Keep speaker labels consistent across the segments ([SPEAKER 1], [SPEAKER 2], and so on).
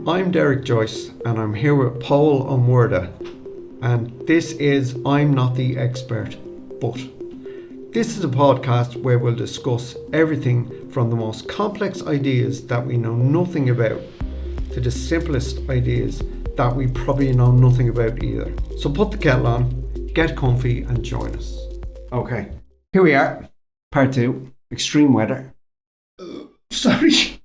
[SPEAKER 1] I'm Derek Joyce and I'm here with Paul Omwerda, and this is I'm Not the Expert, but this is a podcast where we'll discuss everything from the most complex ideas that we know nothing about to the simplest ideas that we probably know nothing about either. So put the kettle on, get comfy and join us. Okay, here we are, part 2, extreme weather.
[SPEAKER 2] Sorry.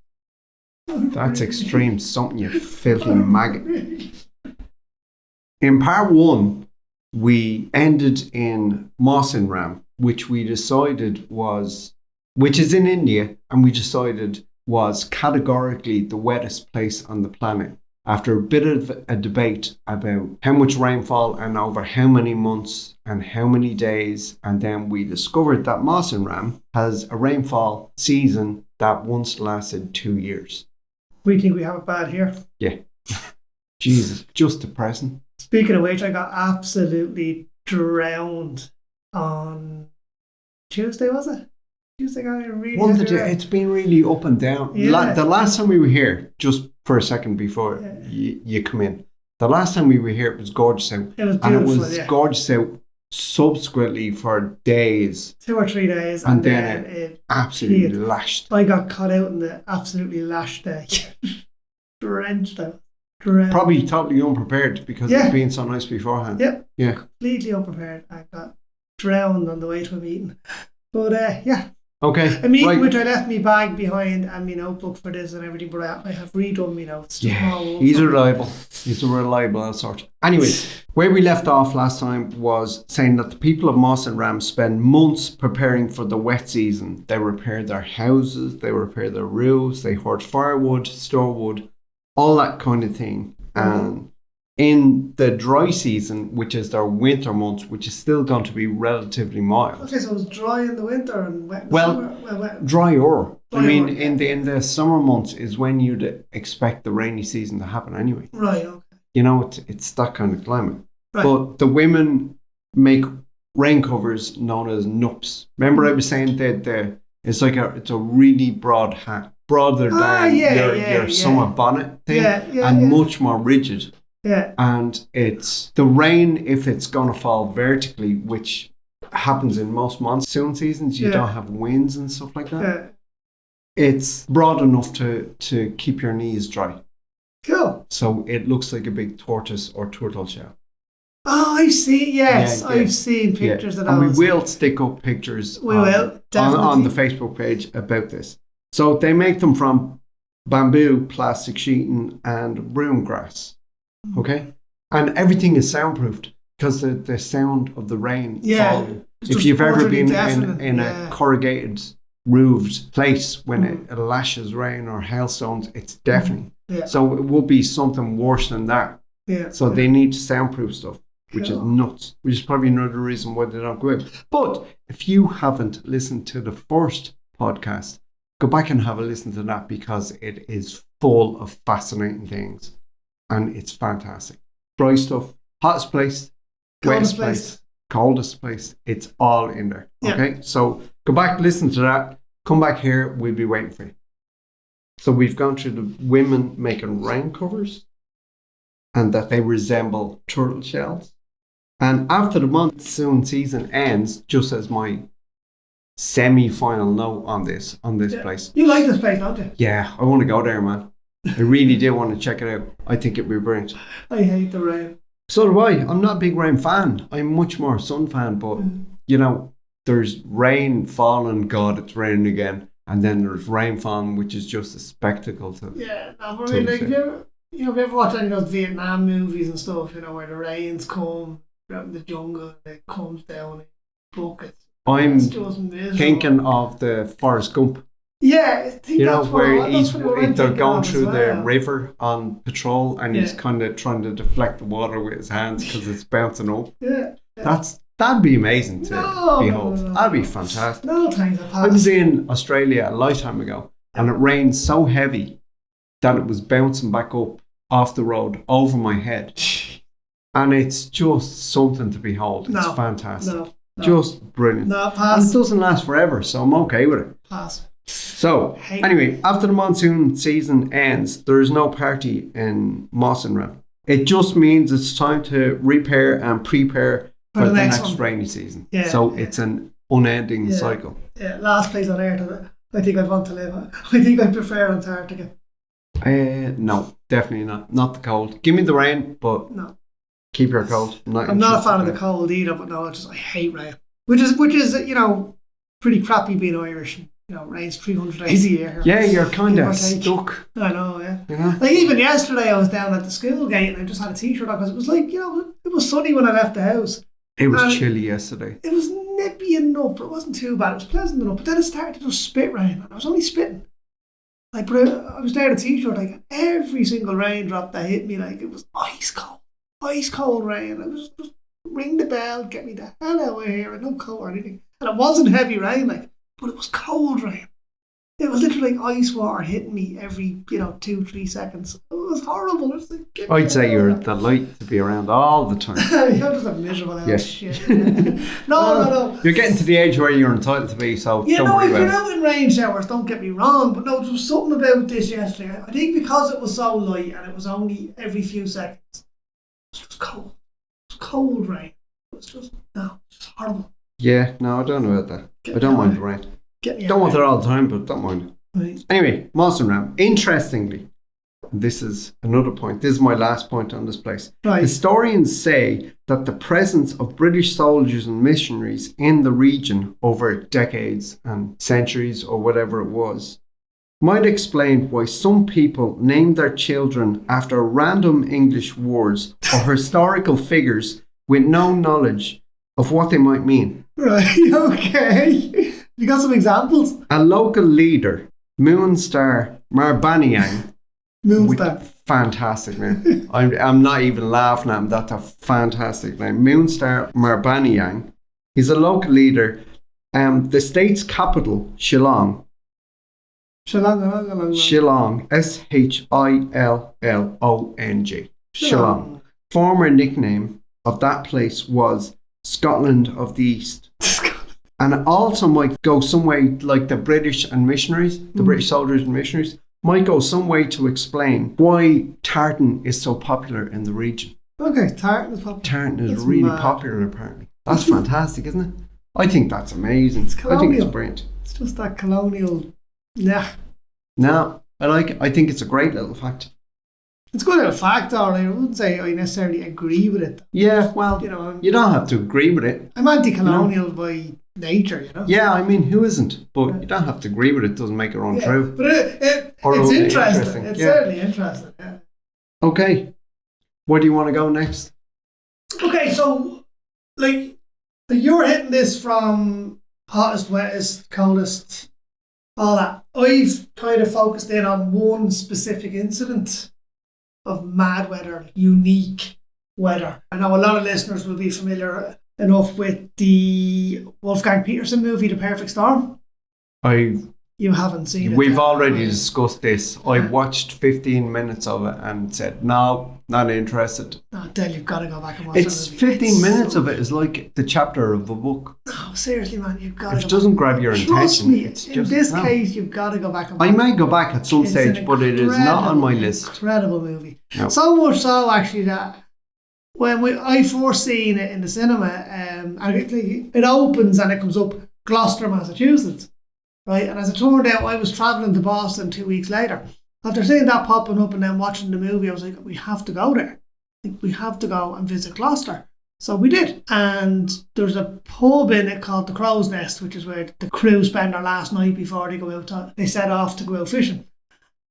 [SPEAKER 1] That's extreme something, you filthy maggot. In part 1, we ended in Mawsynram, which we decided was, which is in India, and we decided was categorically the wettest place on the planet. After a bit of a debate about how much rainfall and over how many months and how many days, and then we discovered that Mawsynram has a rainfall season that once lasted 2 years.
[SPEAKER 2] We think we have it bad here.
[SPEAKER 1] Yeah. Jesus, just depressing.
[SPEAKER 2] Speaking of which, I got absolutely drowned on Tuesday, was it? Tuesday got really
[SPEAKER 1] it's been really up and down.
[SPEAKER 2] Yeah.
[SPEAKER 1] The last time we were here, just for a second before you come in, the last time we were here, it was gorgeous out.
[SPEAKER 2] It was beautiful,
[SPEAKER 1] and it was gorgeous out subsequently for days.
[SPEAKER 2] 2 or 3 days.
[SPEAKER 1] And then it absolutely lashed.
[SPEAKER 2] I got caught out in the absolutely lashed day. Drenched out. Drowned.
[SPEAKER 1] Probably totally unprepared because it's been so nice beforehand.
[SPEAKER 2] Yep.
[SPEAKER 1] Yeah.
[SPEAKER 2] Completely unprepared. I got drowned on the way to a meeting. But
[SPEAKER 1] Okay.
[SPEAKER 2] A meeting which I left my bag behind and my notebook for this and everything, but I have redone my notes.
[SPEAKER 1] He's reliable. He's a reliable sort. Anyway, where we left off last time was saying that the people of Mawsynram spend months preparing for the wet season. They repair their houses, they repair their roofs, they hoard firewood, store wood, all that kind of thing. And in the dry season, which is their winter months, which is still going to be relatively mild.
[SPEAKER 2] Okay, so it was dry in the winter and wet in the summer? Well,
[SPEAKER 1] drier. In the summer months is when you'd expect the rainy season to happen anyway.
[SPEAKER 2] Right, okay.
[SPEAKER 1] You know, it's that kind of climate.
[SPEAKER 2] Right.
[SPEAKER 1] But the women make rain covers known as nups. Remember I was saying that it's a really broad hat, broader than your summer bonnet thing, and much more rigid.
[SPEAKER 2] Yeah.
[SPEAKER 1] And it's the rain, if it's going to fall vertically, which happens in most monsoon seasons, you don't have winds and stuff like that.
[SPEAKER 2] Yeah.
[SPEAKER 1] It's broad enough to keep your knees dry.
[SPEAKER 2] Cool.
[SPEAKER 1] So it looks like a big tortoise or turtle shell.
[SPEAKER 2] Oh, I see. Yes, I've seen pictures of those.
[SPEAKER 1] And we will stick up pictures on the Facebook page about this. So they make them from bamboo, plastic sheeting, and broom grass. Okay, and everything is soundproofed because the sound of the rain falling. If you've ever been in a corrugated roofed place when it lashes rain or hailstones, it's deafening. Yeah. So it will be something worse than that.
[SPEAKER 2] Yeah.
[SPEAKER 1] So they need soundproof stuff, which is nuts. Which is probably another reason why they don't go out. But if you haven't listened to the first podcast, go back and have a listen to that because it is full of fascinating things. And it's fantastic. Dry stuff, hottest place, wettest place, coldest place. It's all in there. Yeah. Okay, so go back, listen to that. Come back here. We'll be waiting for you. So we've gone through the women making rain covers and that they resemble turtle shells. And after the monsoon season ends, just as my semi-final note on this place.
[SPEAKER 2] You like this place, don't you?
[SPEAKER 1] Yeah, I want to go there, man. I really do want to check it out. I think it'd be brilliant.
[SPEAKER 2] I hate the rain.
[SPEAKER 1] So do I. I'm not a big rain fan. I'm much more a sun fan. But, you know, there's rain falling, God, it's raining again. And then there's rain falling, which is just a spectacle to...
[SPEAKER 2] Yeah, no, but I mean, like, have you ever watched any of those Vietnam movies and stuff, you know, where the rains come out in the jungle and it comes down in buckets? I'm
[SPEAKER 1] thinking of the Forrest Gump.
[SPEAKER 2] Yeah, I think
[SPEAKER 1] where they're going through the river on patrol and he's kind of trying to deflect the water with his hands because it's bouncing up.
[SPEAKER 2] Yeah.
[SPEAKER 1] That'd be amazing to behold. No. That'd be fantastic.
[SPEAKER 2] No, thanks.
[SPEAKER 1] I was in Australia a lifetime ago and it rained so heavy that it was bouncing back up off the road over my head. And it's just something to behold. It's fantastic. No. Just brilliant.
[SPEAKER 2] No, pass.
[SPEAKER 1] And it doesn't last forever, so I'm okay with it.
[SPEAKER 2] Pass.
[SPEAKER 1] So, anyway, after the monsoon season ends, there is no party in Mossinram. It just means it's time to repair and prepare for the next rainy season. Yeah, so it's an unending cycle.
[SPEAKER 2] Yeah, last place on earth I think I'd want to live at. I think I'd prefer Antarctica.
[SPEAKER 1] No, definitely not. Not the cold. Give me the rain, but
[SPEAKER 2] no.
[SPEAKER 1] Keep your cold.
[SPEAKER 2] I'm not a fan of the cold either, but no, I hate rain. Which is pretty crappy being Irish. Rain's 300 days a year.
[SPEAKER 1] Yeah, you're kind of stuck.
[SPEAKER 2] I know, yeah. Like even yesterday I was down at the school gate and I just had a t-shirt on because it was like, it was sunny when I left the house.
[SPEAKER 1] It was chilly yesterday.
[SPEAKER 2] It was nippy enough, but it wasn't too bad. It was pleasant enough. But then it started to just spit rain and I was only spitting. Like, but I was there in a t-shirt, like every single raindrop that hit me, like it was ice cold rain. It was just ring the bell, get me the hell out of here, and no cold or anything. And it wasn't heavy rain, like, but it was cold rain. It was literally like ice water hitting me every 2-3 seconds. It was horrible. It was like,
[SPEAKER 1] I'd say you're a delight to be around all the time.
[SPEAKER 2] You're just a miserable ass shit. No.
[SPEAKER 1] You're getting to the age where you're entitled to be, so
[SPEAKER 2] if you're out in rain showers, don't get me wrong, but no, there was something about this yesterday. I think because it was so light and it was only every few seconds, it was just cold. It was cold rain. It was just horrible.
[SPEAKER 1] Yeah, no, I don't know about that. I don't mind the rain. Don't want it all the time, but don't mind it.
[SPEAKER 2] Right.
[SPEAKER 1] Anyway, Mossinram. Interestingly, this is another point. This is my last point on this place.
[SPEAKER 2] Right.
[SPEAKER 1] Historians say that the presence of British soldiers and missionaries in the region over decades and centuries or whatever it was might explain why some people named their children after random English words or historical figures with no knowledge of what they might mean.
[SPEAKER 2] Right, okay. You got some examples?
[SPEAKER 1] A local leader, Moonstar Marbanyang.
[SPEAKER 2] Moonstar.
[SPEAKER 1] Fantastic name. I'm not even laughing at him. That's a fantastic name. Moonstar Marbanyang. He's a local leader. The state's capital, Shillong. Shillong. Shillong. Shillong. Former nickname of that place was Scotland of the East. And it also might go some way, like the British and missionaries, the British soldiers and missionaries, might go some way to explain why tartan is so popular in the region.
[SPEAKER 2] Okay, tartan is popular.
[SPEAKER 1] Tartan is really popular, apparently. That's fantastic, isn't it? I think that's amazing.
[SPEAKER 2] It's colonial.
[SPEAKER 1] I think it's brilliant.
[SPEAKER 2] It's just that colonial. Nah.
[SPEAKER 1] No, I like it. I think it's a great little fact.
[SPEAKER 2] It's a good little fact, though. I wouldn't say I necessarily agree with it.
[SPEAKER 1] Yeah, well, you don't have to agree with it.
[SPEAKER 2] I'm anti-colonial by nature,
[SPEAKER 1] Yeah, I mean, who isn't? But you don't have to agree with it. Doesn't make it untrue.
[SPEAKER 2] But it's interesting. It's certainly interesting, yeah.
[SPEAKER 1] Okay. Where do you want to go next?
[SPEAKER 2] Okay, so, you're hitting this from hottest, wettest, coldest, all that. I've kind of focused in on one specific incident of mad weather, unique weather. I know a lot of listeners will be familiar enough with the Wolfgang Petersen movie, The Perfect Storm. You haven't seen it.
[SPEAKER 1] We've already discussed this. I watched 15 minutes of it and said, no, not interested.
[SPEAKER 2] No, Del, you've got to go back and watch it.
[SPEAKER 1] It's 15 minutes of it is like the chapter of a book.
[SPEAKER 2] No, seriously, man, you've got to.
[SPEAKER 1] If it doesn't grab your attention,
[SPEAKER 2] trust me,
[SPEAKER 1] it's
[SPEAKER 2] in
[SPEAKER 1] just,
[SPEAKER 2] this case, you've got to go back and watch
[SPEAKER 1] it. I may go back at some stage, but it is not on my list.
[SPEAKER 2] Incredible movie.
[SPEAKER 1] No.
[SPEAKER 2] So much so, actually, that when I first seen it in the cinema, and it opens and it comes up Gloucester, Massachusetts. Right, and as it turned out, I was travelling to Boston 2 weeks later. After seeing that popping up and then watching the movie, I was like, we have to go there. We have to go and visit Gloucester. So we did. And there's a pub in it called the Crow's Nest, which is where the crew spend their last night before they go out. They set off to go out fishing.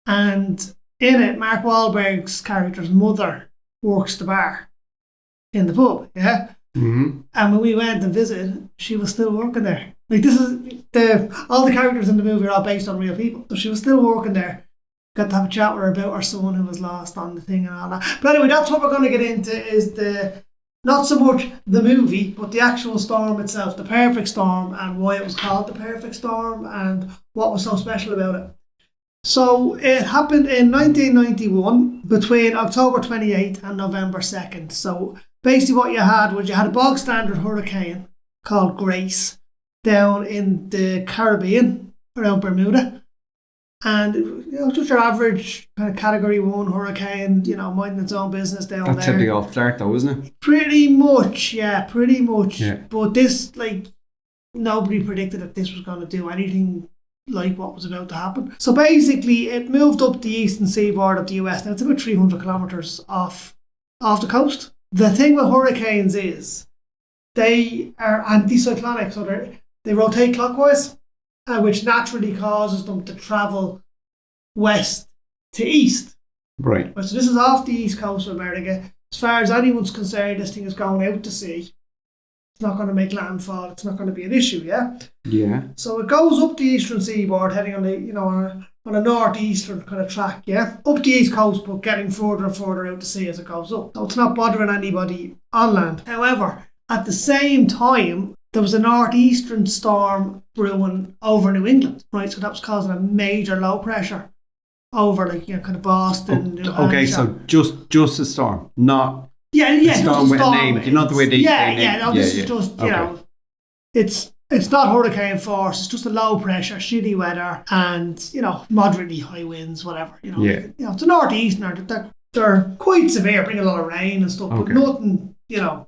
[SPEAKER 2] And in it, Mark Wahlberg's character's mother works the bar in the pub, yeah?
[SPEAKER 1] Mm-hmm.
[SPEAKER 2] And when we went and visited, she was still working there. This is all the characters in the movie are all based on real people. So she was still working there. Got to have a chat with her about her son who was lost on the thing and all that. But anyway, that's what we're going to get into, is not so much the movie, but the actual storm itself, the perfect storm, and why it was called the perfect storm and what was so special about it. So it happened in 1991 between October 28th and November 2nd. So basically what you had a bog standard hurricane called Grace down in the Caribbean. around Bermuda. And just your average kind of Category 1 hurricane, minding its own business down there.
[SPEAKER 1] That's a big off start though, isn't it?
[SPEAKER 2] Pretty much, yeah, pretty much.
[SPEAKER 1] Yeah.
[SPEAKER 2] But this, nobody predicted that this was going to do anything like what was about to happen. So basically, it moved up the eastern seaboard of the US. Now, it's about 300 kilometres off the coast. The thing with hurricanes is they are anticyclonic, so they rotate clockwise, which naturally causes them to travel west to east.
[SPEAKER 1] Right.
[SPEAKER 2] So this is off the east coast of America. As far as anyone's concerned, this thing is going out to sea. It's not going to make landfall. It's not going to be an issue, yeah?
[SPEAKER 1] Yeah.
[SPEAKER 2] So it goes up the eastern seaboard, heading on a northeastern kind of track, yeah? Up the east coast, but getting further and further out to sea as it goes up. So it's not bothering anybody on land. However, at the same time, there was a northeastern storm brewing over New England, right? So that was causing a major low pressure over, kind of Boston. New
[SPEAKER 1] Okay,
[SPEAKER 2] Hampshire.
[SPEAKER 1] so just a storm, not
[SPEAKER 2] a
[SPEAKER 1] storm with a name. You know the way they name.
[SPEAKER 2] No, this is just it's not hurricane force. It's just a low pressure, shitty weather, and moderately high winds, whatever. It's a northeasterner. They're quite severe, bring a lot of rain and stuff, but nothing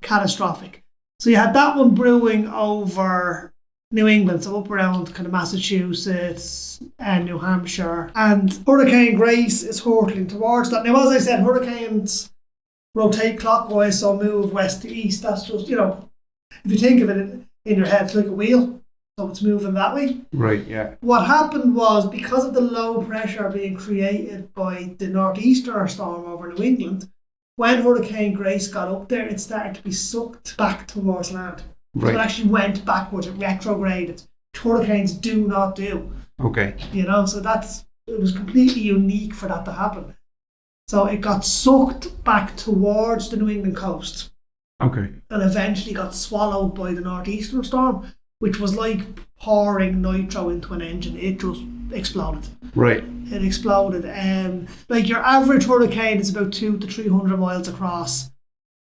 [SPEAKER 2] catastrophic. So you had that one brewing over New England, so up around kind of Massachusetts and New Hampshire. And Hurricane Grace is hurtling towards that. Now, as I said, hurricanes rotate clockwise, so move west to east. That's just, if you think of it in your head, it's like a wheel. So it's moving that way.
[SPEAKER 1] Right, yeah.
[SPEAKER 2] What happened was, because of the low pressure being created by the northeaster storm over New England, when Hurricane Grace got up there, it started to be sucked back towards land.
[SPEAKER 1] Right.
[SPEAKER 2] So it actually went backwards, it retrograded. Hurricanes do not do.
[SPEAKER 1] Okay.
[SPEAKER 2] So it was completely unique for that to happen. So it got sucked back towards the New England coast.
[SPEAKER 1] Okay.
[SPEAKER 2] And eventually got swallowed by the northeastern storm, which was like pouring nitro into an engine. It just exploded.
[SPEAKER 1] Right.
[SPEAKER 2] It exploded. Your average hurricane is about 200 to 300 miles across.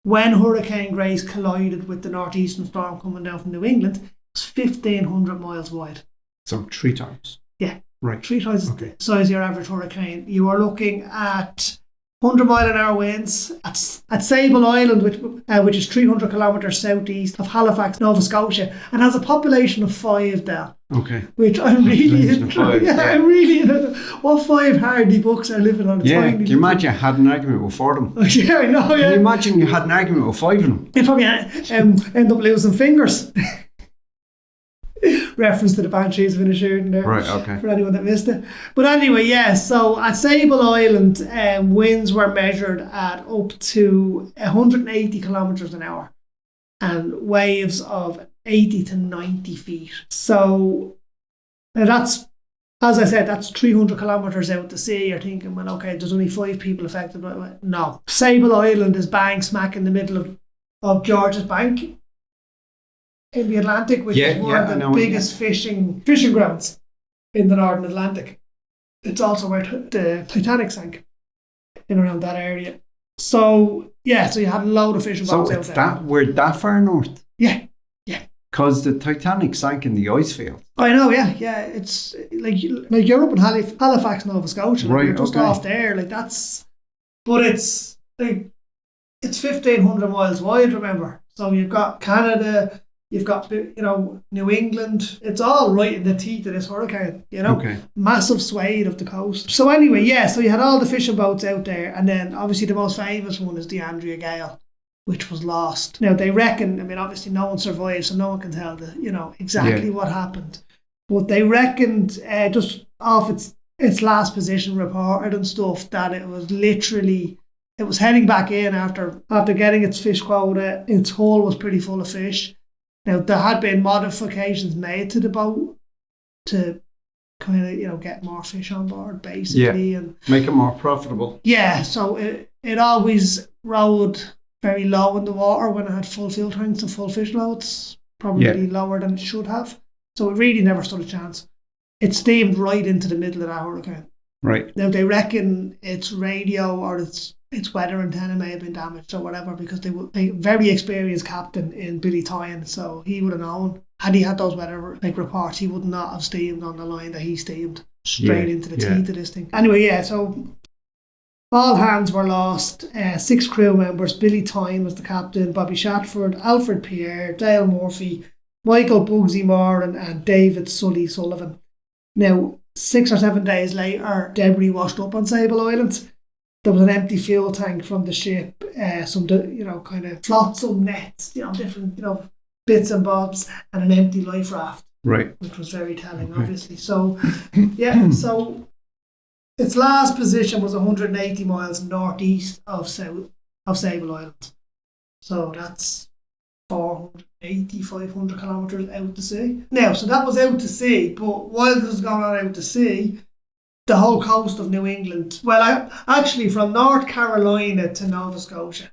[SPEAKER 2] When Hurricane Grace collided with the northeastern storm coming down from New England, it was 1,500 miles wide.
[SPEAKER 1] So 3 times.
[SPEAKER 2] Yeah.
[SPEAKER 1] Right.
[SPEAKER 2] 3 times the size of your average hurricane. You are looking at 100-mile-an-hour winds at Sable Island, which is 300 kilometres southeast of Halifax, Nova Scotia, and has a population of 5 there.
[SPEAKER 1] Okay.
[SPEAKER 2] Which I'm really into. I'm really into. What 5 hardy bucks are living on a tiny.
[SPEAKER 1] Can you imagine you had an argument with 4 of them?
[SPEAKER 2] Yeah, I know.
[SPEAKER 1] Can you imagine you had an argument with 5 of them?
[SPEAKER 2] You'd probably end up losing fingers. Reference to the Banshees of Inisherin there.
[SPEAKER 1] Right, okay.
[SPEAKER 2] For anyone that missed it. But anyway, so at Sable Island, winds were measured at up to 180 kilometres an hour and waves of 80 to 90 feet. So that's, as I said, that's 300 kilometres out to sea. You're thinking, well, okay, there's only 5 people affected by it. No. Sable Island is bang smack in the middle of George's Bank in the Atlantic, which is one of the biggest fishing grounds in the Northern Atlantic. It's also where the Titanic sank, in around that area. So you had a load of fishing boats out there.
[SPEAKER 1] We're that far north?
[SPEAKER 2] Yeah.
[SPEAKER 1] Because the Titanic sank in the ice field.
[SPEAKER 2] I know, yeah. It's like you're up in Halifax, Nova Scotia. Right, you're just off there. But it's 1,500 miles wide, remember. So you've got Canada, you've got, New England. It's all right in the teeth of this hurricane,
[SPEAKER 1] Okay.
[SPEAKER 2] Massive swathe of the coast. So anyway, so you had all the fishing boats out there. And then obviously the most famous one is the Andrea Gale, which was lost. Now they reckon, obviously no one survived, so no one can tell exactly what happened. But they reckoned, just off its last position reported and stuff, that it was heading back in after getting its fish quota. Its hull was pretty full of fish. Now, there had been modifications made to the boat to kind of, get more fish on board, basically.
[SPEAKER 1] Yeah,
[SPEAKER 2] and
[SPEAKER 1] make it more profitable.
[SPEAKER 2] Yeah, so it always rode very low in the water when it had full fuel tanks and full fish loads, probably lower than it should have. So it really never stood a chance. It steamed right into the middle of that hurricane.
[SPEAKER 1] Right.
[SPEAKER 2] Now, they reckon its radio or its weather antenna may have been damaged or whatever, because they very experienced captain in Billy Tyan, so he would have known had he had those weather reports, he would not have steamed on the line that he steamed straight into the teeth of this thing. Anyway, so all hands were lost. 6 crew members. Billy Tyne was the captain, Bobby Shatford, Alfred Pierre, Dale Murphy, Michael Bugsy Moran and David Sully Sullivan. Now, 6 or 7 days later, debris washed up on Sable Island. There was an empty fuel tank from the ship, some kind of flotsam nets, different bits and bobs, and an empty life raft.
[SPEAKER 1] Right.
[SPEAKER 2] Which was very telling, obviously. So, so its last position was 180 miles northeast of Sable Island. So that's 480, 500 kilometres out to sea. Now, so that was out to sea, but while this was going on out to sea, the whole coast of New England, actually from North Carolina to Nova Scotia,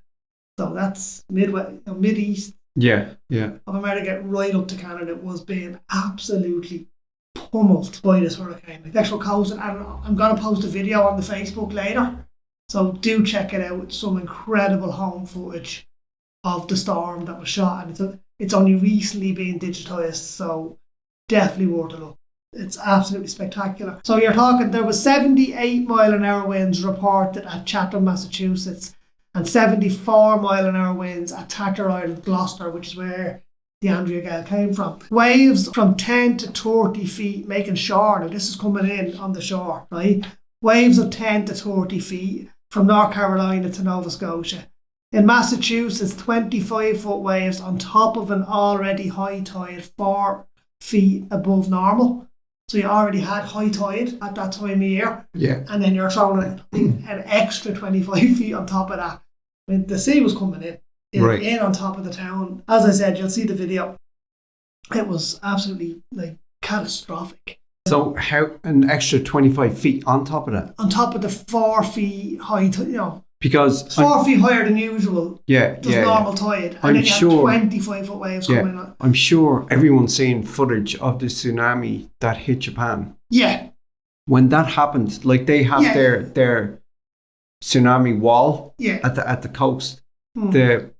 [SPEAKER 2] so that's mid-east of America right up to Canada, was being absolutely pummeled by this hurricane. The actual coast, and I'm going to post a video on the Facebook later, so do check it out. It's some incredible home footage of the storm that was shot, and it's only recently been digitised, so definitely worth a look. It's absolutely spectacular. So you're talking, there was 78 mile an hour winds reported at Chatham, Massachusetts, and 74 mile an hour winds at Tatter Island, Gloucester, which is where the Andrea Gale came from. Waves from 10 to 30 feet making shore. Now this is coming in on the shore, right? Waves of 10 to 30 feet from North Carolina to Nova Scotia. In Massachusetts, 25-foot waves on top of an already high tide 4 feet above normal. So you already had high tide at that time of year.
[SPEAKER 1] Yeah.
[SPEAKER 2] And then you're throwing an extra 25 feet on top of that. I mean, the sea was coming in on top of the town. As I said, you'll see the video. It was absolutely catastrophic.
[SPEAKER 1] So how an extra 25 feet on top of that?
[SPEAKER 2] On top of the 4 feet high tide,
[SPEAKER 1] because
[SPEAKER 2] 4 feet higher than usual. Normal tide. And then you had 25-foot waves coming on.
[SPEAKER 1] I'm sure everyone's seen footage of the tsunami that hit Japan.
[SPEAKER 2] Yeah.
[SPEAKER 1] When that happened, they have their tsunami wall at the coast. The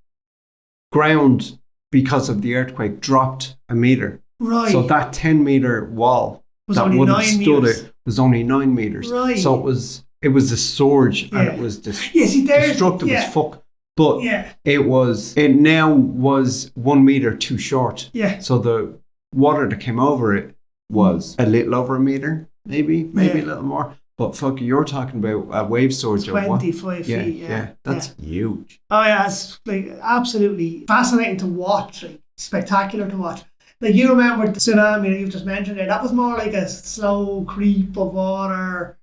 [SPEAKER 1] ground, because of the earthquake, dropped a meter.
[SPEAKER 2] Right.
[SPEAKER 1] So that 10-meter wall that would have stood it was only 9 meters.
[SPEAKER 2] Right.
[SPEAKER 1] So it was a surge and it was destructive as fuck. But it now was 1 meter too short.
[SPEAKER 2] Yeah.
[SPEAKER 1] So the water that came over it was a little over a meter, maybe a little more. But fuck, you're talking about a wave surge
[SPEAKER 2] 25 feet.
[SPEAKER 1] Yeah. That's huge.
[SPEAKER 2] Oh yeah, it's absolutely fascinating to watch. Spectacular to watch. You remember the tsunami that you've just mentioned there? That was more like a slow creep of water.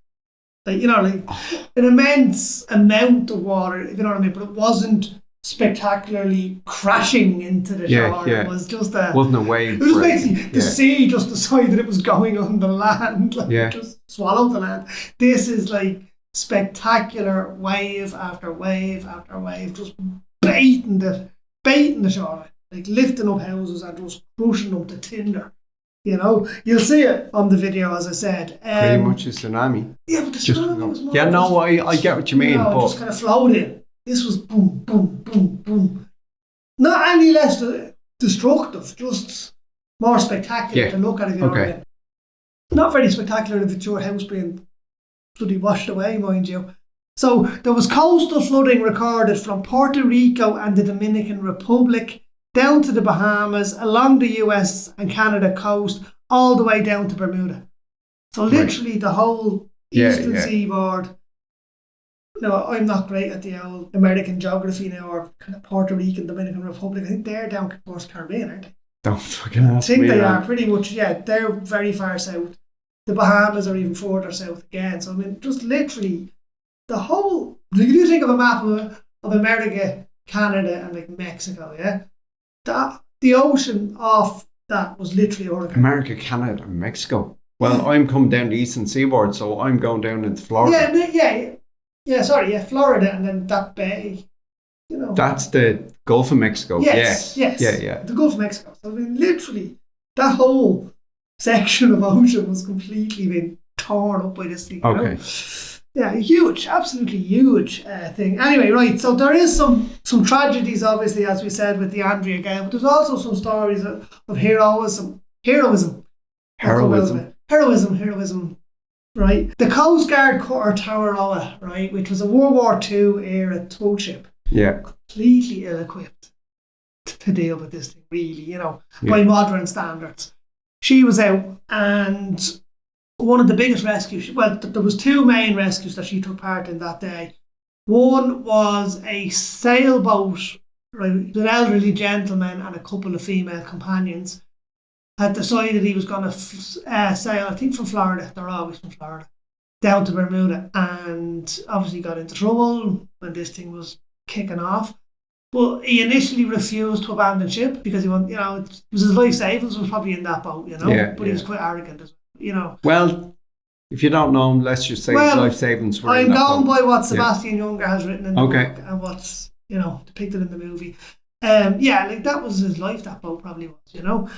[SPEAKER 2] An immense amount of water, if you know what I mean, but it wasn't spectacularly crashing into the shore. It was just
[SPEAKER 1] wasn't a wave.
[SPEAKER 2] It was basically the sea just decided it was going on the land, just swallowed the land. This is spectacular wave after wave after wave, just baiting the shore, lifting up houses and just crushing them to tinder. You'll see it on the video, as I said.
[SPEAKER 1] Pretty much a tsunami.
[SPEAKER 2] Yeah, but the tsunami was more.
[SPEAKER 1] Yeah, no, I get what you mean. But
[SPEAKER 2] just kind of floating. This was boom, boom, boom, boom. Not any less destructive, just more spectacular to look at, if you know what I mean. Not very spectacular if it's your house being bloody washed away, mind you. So there was coastal flooding recorded from Puerto Rico and the Dominican Republic down to the Bahamas, along the US and Canada coast, all the way down to Bermuda. So literally the whole eastern seaboard. No, I'm not great at the old American geography now, or kind of Puerto Rican, Dominican Republic. I think they're down towards Caribbean, aren't they?
[SPEAKER 1] Don't fucking ask me.
[SPEAKER 2] I think they are pretty much, they're very far south. The Bahamas are even further south again. So I mean, just literally the whole, if you think of a map of America, Canada and Mexico, the ocean off that was literally hurricane.
[SPEAKER 1] America, Canada, and Mexico. Well, I'm coming down the eastern seaboard, so I'm going down into Florida.
[SPEAKER 2] Florida, and then that bay.
[SPEAKER 1] That's the Gulf of Mexico.
[SPEAKER 2] Yes. The Gulf of Mexico. So I mean, literally, that whole section of ocean was completely been torn up by this thing.
[SPEAKER 1] Okay.
[SPEAKER 2] Yeah, huge, absolutely huge thing. Anyway, right, so there is some tragedies, obviously, as we said, with the Andrea Gale, but there's also some stories of heroism, right? The Coast Guard cutter Tamaroa, right, which was a World War II era tug ship, completely ill-equipped to deal with this thing, really, by modern standards. She was out, and one of the biggest rescues, well, there was two main rescues that she took part in that day. One was a sailboat, right, an elderly gentleman and a couple of female companions had decided he was going to sail, I think from Florida, they're always from Florida, down to Bermuda, and obviously got into trouble when this thing was kicking off. But he initially refused to abandon ship because he wanted, it was his life savings was probably in that boat, but he was quite arrogant as well,
[SPEAKER 1] Well, if you don't know him, let's just say his life savings were in that boat.
[SPEAKER 2] I'm going by what Sebastian Younger has written in the book and what's, depicted in the movie. That was his life, that boat probably was,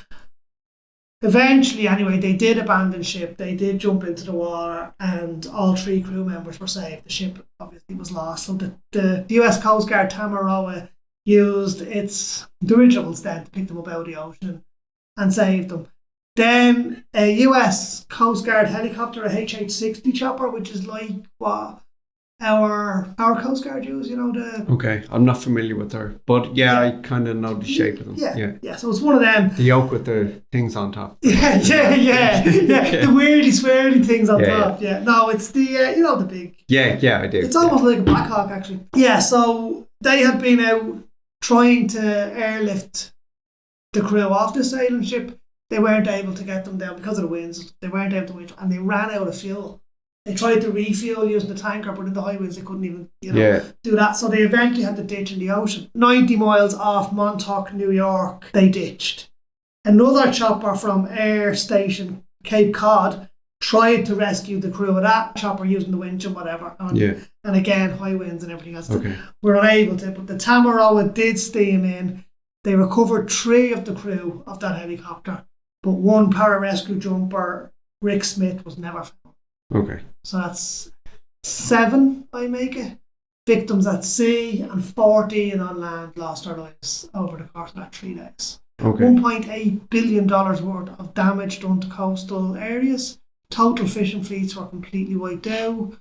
[SPEAKER 2] Eventually, anyway, they did abandon ship. They did jump into the water, and all three crew members were saved. The ship obviously was lost. So the US Coast Guard Tamaroa used its dirigibles then to pick them up out of the ocean and save them. Then a US Coast Guard helicopter, a HH-60 chopper, which is like what our Coast Guard use,
[SPEAKER 1] Okay, I'm not familiar with her, but I kind of know the shape of them.
[SPEAKER 2] Yeah. So it's one of them.
[SPEAKER 1] The yoke with the things on top.
[SPEAKER 2] Yeah. The weirdy, swirly things on top. Yeah. No, it's the the big.
[SPEAKER 1] Yeah, I do.
[SPEAKER 2] It's almost like a Black Hawk, actually. Yeah. So they had been out trying to airlift the crew off the sailing ship. They weren't able to get them down because of the winds. They weren't able to, and they ran out of fuel. They tried to refuel using the tanker, but in the high winds they couldn't even, do that. So they eventually had to ditch in the ocean. 90 miles off Montauk, New York, they ditched. Another chopper from Air Station Cape Cod tried to rescue the crew of that chopper using the winch and whatever. And again, high winds and everything else. Were unable to, but the Tamaroa did steam in. They recovered 3 of the crew of that helicopter, but one pararescue jumper, Rick Smith, was never found.
[SPEAKER 1] Okay.
[SPEAKER 2] So that's 7, I make it. Victims at sea and 14 on land lost their lives over the course of that 3 days.
[SPEAKER 1] Okay.
[SPEAKER 2] $1.8 billion worth of damage done to coastal areas. Total fishing fleets were completely wiped out.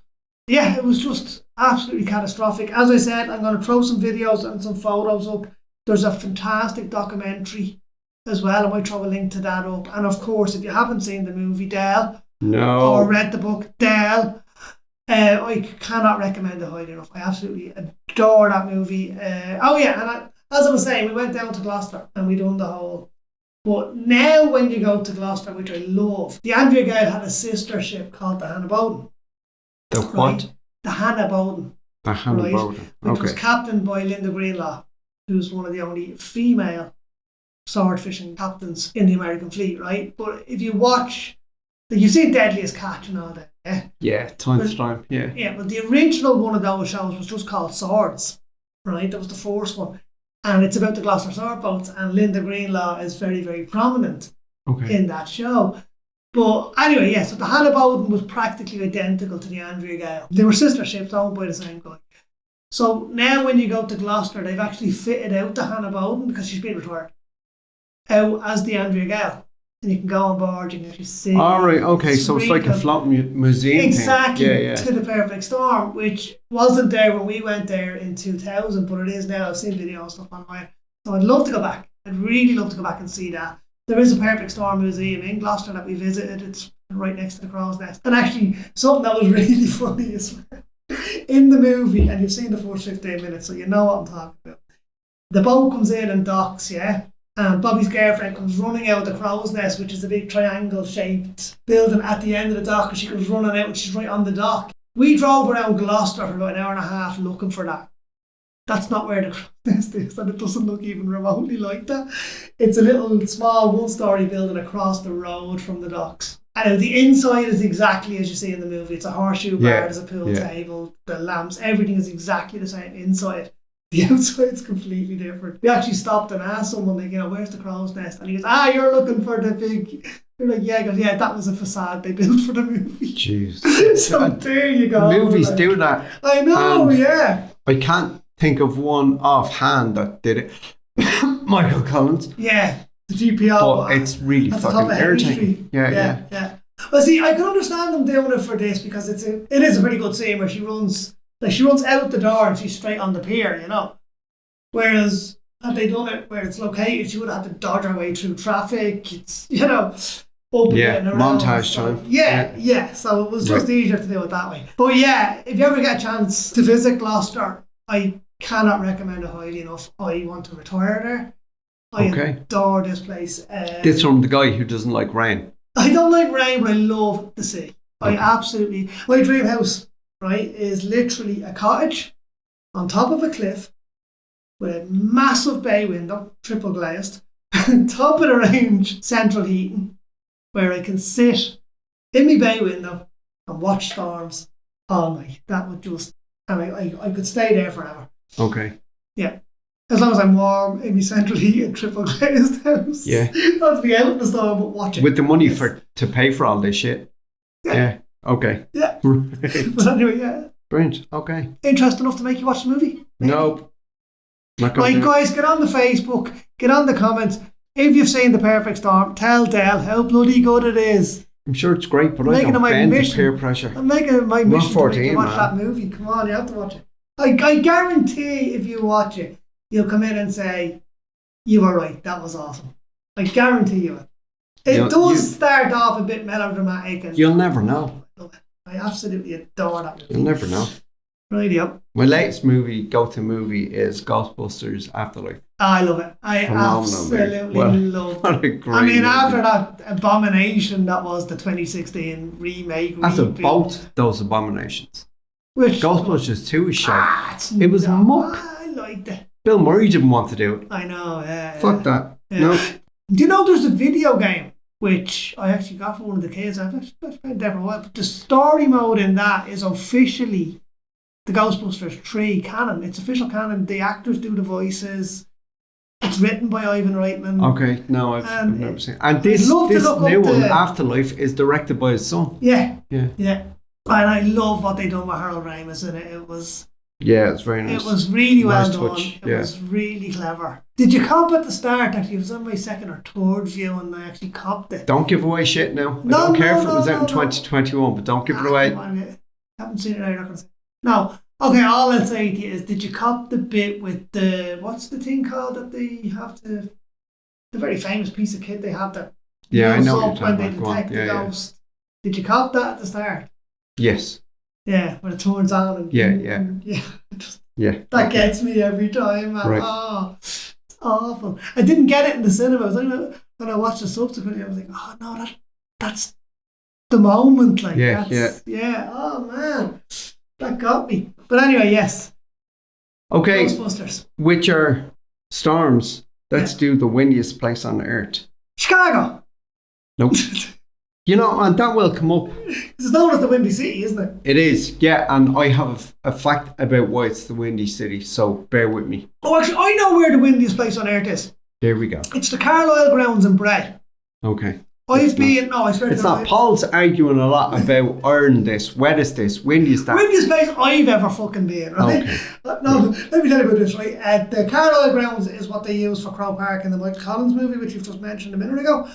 [SPEAKER 2] Yeah, it was just absolutely catastrophic. As I said, I'm going to throw some videos and some photos up. There's a fantastic documentary as well. I might throw a link to that up. And of course, if you haven't seen the movie, Dale, or read the book, Dale, I cannot recommend it highly enough. I absolutely adore that movie. As I was saying, we went down to Gloucester and we done the whole. But now when you go to Gloucester, which I love, the Andrea Gale had a sister ship called the Hannah Bowden.
[SPEAKER 1] The what?
[SPEAKER 2] The Hannah Bowden.
[SPEAKER 1] The Hannah Bowden.
[SPEAKER 2] Which was captained by Linda Greenlaw, who's one of the only female sword fishing captains in the American fleet, right? But if you watch, you've seen Deadliest Catch and all that,
[SPEAKER 1] time to time,
[SPEAKER 2] Yeah, but the original one of those shows was just called Swords, right? That was the first one. And it's about the Gloucester sword boats, and Linda Greenlaw is very, very prominent in that show. But anyway, so the Hannah Bowden was practically identical to the Andrea Gale. They were sister ships owned by the same guy. So now when you go to Gloucester, they've actually fitted out the Hannah Bowden, because she's been retired, out as the Andrea Gale. And you can go on board, you can actually see.
[SPEAKER 1] All right, okay, so it's like a floating museum
[SPEAKER 2] exactly
[SPEAKER 1] thing.
[SPEAKER 2] To the Perfect Storm, which wasn't there when we went there in 2000, but it is now. I've seen video and stuff online. So I'd love to go back. I'd really love to go back and see that. There is a Perfect Storm museum in Gloucester that we visited. It's right next to the Crow's Nest. And actually, something that was really funny is in the movie, and you've seen the first 15 minutes, so you know what I'm talking about. The boat comes in and docks, and Bobby's girlfriend comes running out of the Crow's Nest, which is a big triangle-shaped building at the end of the dock, and she comes running out and she's right on the dock. We drove around Gloucester for about an hour and a half looking for that. That's not where the Crow's Nest is, and it doesn't look even remotely like that. It's a little small one-storey building across the road from the docks. And the inside is exactly as you see in the movie. It's a horseshoe bar, there's a pool table, the lamps, everything is exactly the same inside. The outside's completely different. We actually stopped and asked someone, where's the Crow's Nest? And he goes, you're looking for the big You're like, yeah, goes, yeah, that was a facade they built for the movie.
[SPEAKER 1] Jeez.
[SPEAKER 2] So there you go.
[SPEAKER 1] Movies
[SPEAKER 2] like,
[SPEAKER 1] do that.
[SPEAKER 2] I know, yeah.
[SPEAKER 1] I can't think of one offhand that did it. Michael Collins.
[SPEAKER 2] Yeah, the GPO.
[SPEAKER 1] But it's really fucking irritating. Yeah.
[SPEAKER 2] Well, see, I can understand them doing it for this because it is a pretty good scene where she runs out the door and she's straight on the pier, you know. Whereas had they done it where it's located, she would have had to dodge her way through traffic. It's, you know,
[SPEAKER 1] montage time.
[SPEAKER 2] Yeah. So it was just easier to do it that way. But yeah, if you ever get a chance to visit Gloucester, I cannot recommend it highly enough. I want to retire there. I adore this place.
[SPEAKER 1] This from the guy who doesn't like rain.
[SPEAKER 2] I don't like rain, but I love the sea. I absolutely. My dream house, right, is literally a cottage on top of a cliff with a massive bay window, triple glazed, top of the range central heating, where I can sit in my bay window and watch storms all night. That would just, and I could stay there forever.
[SPEAKER 1] Okay.
[SPEAKER 2] Yeah. As long as I'm warm in my central heated triple glazed house.
[SPEAKER 1] Yeah.
[SPEAKER 2] Not to be out in the storm, but watch it.
[SPEAKER 1] With the money to pay for all this shit. Yeah. Okay.
[SPEAKER 2] Yeah.
[SPEAKER 1] Right.
[SPEAKER 2] But anyway, yeah.
[SPEAKER 1] Brilliant. Okay.
[SPEAKER 2] Interest enough to make you watch the movie? Maybe?
[SPEAKER 1] Nope.
[SPEAKER 2] Right, guys, get on the Facebook, get on the comments. If you've seen The Perfect Storm, tell Del how bloody good it is.
[SPEAKER 1] I'm sure it's great, but I don't bend to peer pressure.
[SPEAKER 2] I'm making it my mission
[SPEAKER 1] 14,
[SPEAKER 2] to watch that movie. Come on, you have to watch it. I guarantee if you watch it, you'll come in and say, you were right, that was awesome. I guarantee you it. It does start off a bit melodramatic. And
[SPEAKER 1] you'll never know.
[SPEAKER 2] I absolutely adore that movie.
[SPEAKER 1] You'll never know.
[SPEAKER 2] Right up.
[SPEAKER 1] My latest go-to movie is Ghostbusters Afterlife.
[SPEAKER 2] I love it. I absolutely love it.
[SPEAKER 1] What a great
[SPEAKER 2] movie.
[SPEAKER 1] after
[SPEAKER 2] that abomination that was the 2016 remake.
[SPEAKER 1] After both those abominations.
[SPEAKER 2] Which
[SPEAKER 1] Ghostbusters 2 is shite. It was muck.
[SPEAKER 2] I liked it.
[SPEAKER 1] Bill Murray didn't want to do it.
[SPEAKER 2] I know, yeah.
[SPEAKER 1] Fuck that.
[SPEAKER 2] Yeah.
[SPEAKER 1] No.
[SPEAKER 2] Do you know there's a video game which I actually got for one of the kids? I've played there for a while. But the story mode in that is officially the Ghostbusters 3 canon. It's official canon. The actors do the voices. It's written by Ivan Reitman.
[SPEAKER 1] Okay, no, I've never seen it. And this new one, Afterlife, is directed by his son.
[SPEAKER 2] Yeah. And I love what they done with Harold Ramis in it. It was...
[SPEAKER 1] Yeah, it's very nice.
[SPEAKER 2] It was really well
[SPEAKER 1] nice
[SPEAKER 2] done.
[SPEAKER 1] Touch.
[SPEAKER 2] It was really clever. Did you cop at the start? Actually, it was on my second or third view and I actually copped it.
[SPEAKER 1] Don't give away shit now. I don't care if it was out in 2021, but don't give it away.
[SPEAKER 2] I haven't seen it now, you're not going to say. No. Okay, all I'll say to you is, did you cop the bit with the, what's the thing called that they have to, the very famous piece of kit they have that
[SPEAKER 1] I know what you're
[SPEAKER 2] when
[SPEAKER 1] talking
[SPEAKER 2] they detect the ghost. Did you cop that at the start?
[SPEAKER 1] Yes.
[SPEAKER 2] Yeah, when it turns on. And, That gets me every time. Man.
[SPEAKER 1] Right.
[SPEAKER 2] Oh, it's awful. I didn't get it in the cinema. When I watched it subsequently, I was like, oh no, that's the moment. Like, oh man, that got me. But anyway, yes.
[SPEAKER 1] Okay.
[SPEAKER 2] Ghostbusters.
[SPEAKER 1] Which are storms? Let's do the windiest place on earth.
[SPEAKER 2] Chicago.
[SPEAKER 1] Nope. You know, and that will come up.
[SPEAKER 2] It's known as the Windy City, isn't it?
[SPEAKER 1] It is, yeah. And I have a fact about why it's the Windy City, so bear with me.
[SPEAKER 2] Oh, actually, I know where the windiest place on earth is.
[SPEAKER 1] There we go.
[SPEAKER 2] It's the Carlisle Grounds in Bray.
[SPEAKER 1] Okay.
[SPEAKER 2] I swear
[SPEAKER 1] it's not. Paul's arguing a lot about iron this, wettest this, windiest that.
[SPEAKER 2] Windiest place I've ever fucking been, right? Okay. No, let me tell you about this, right? The Carlisle Grounds is what they use for Crow Park in the Michael Collins movie, which you've just mentioned a minute ago.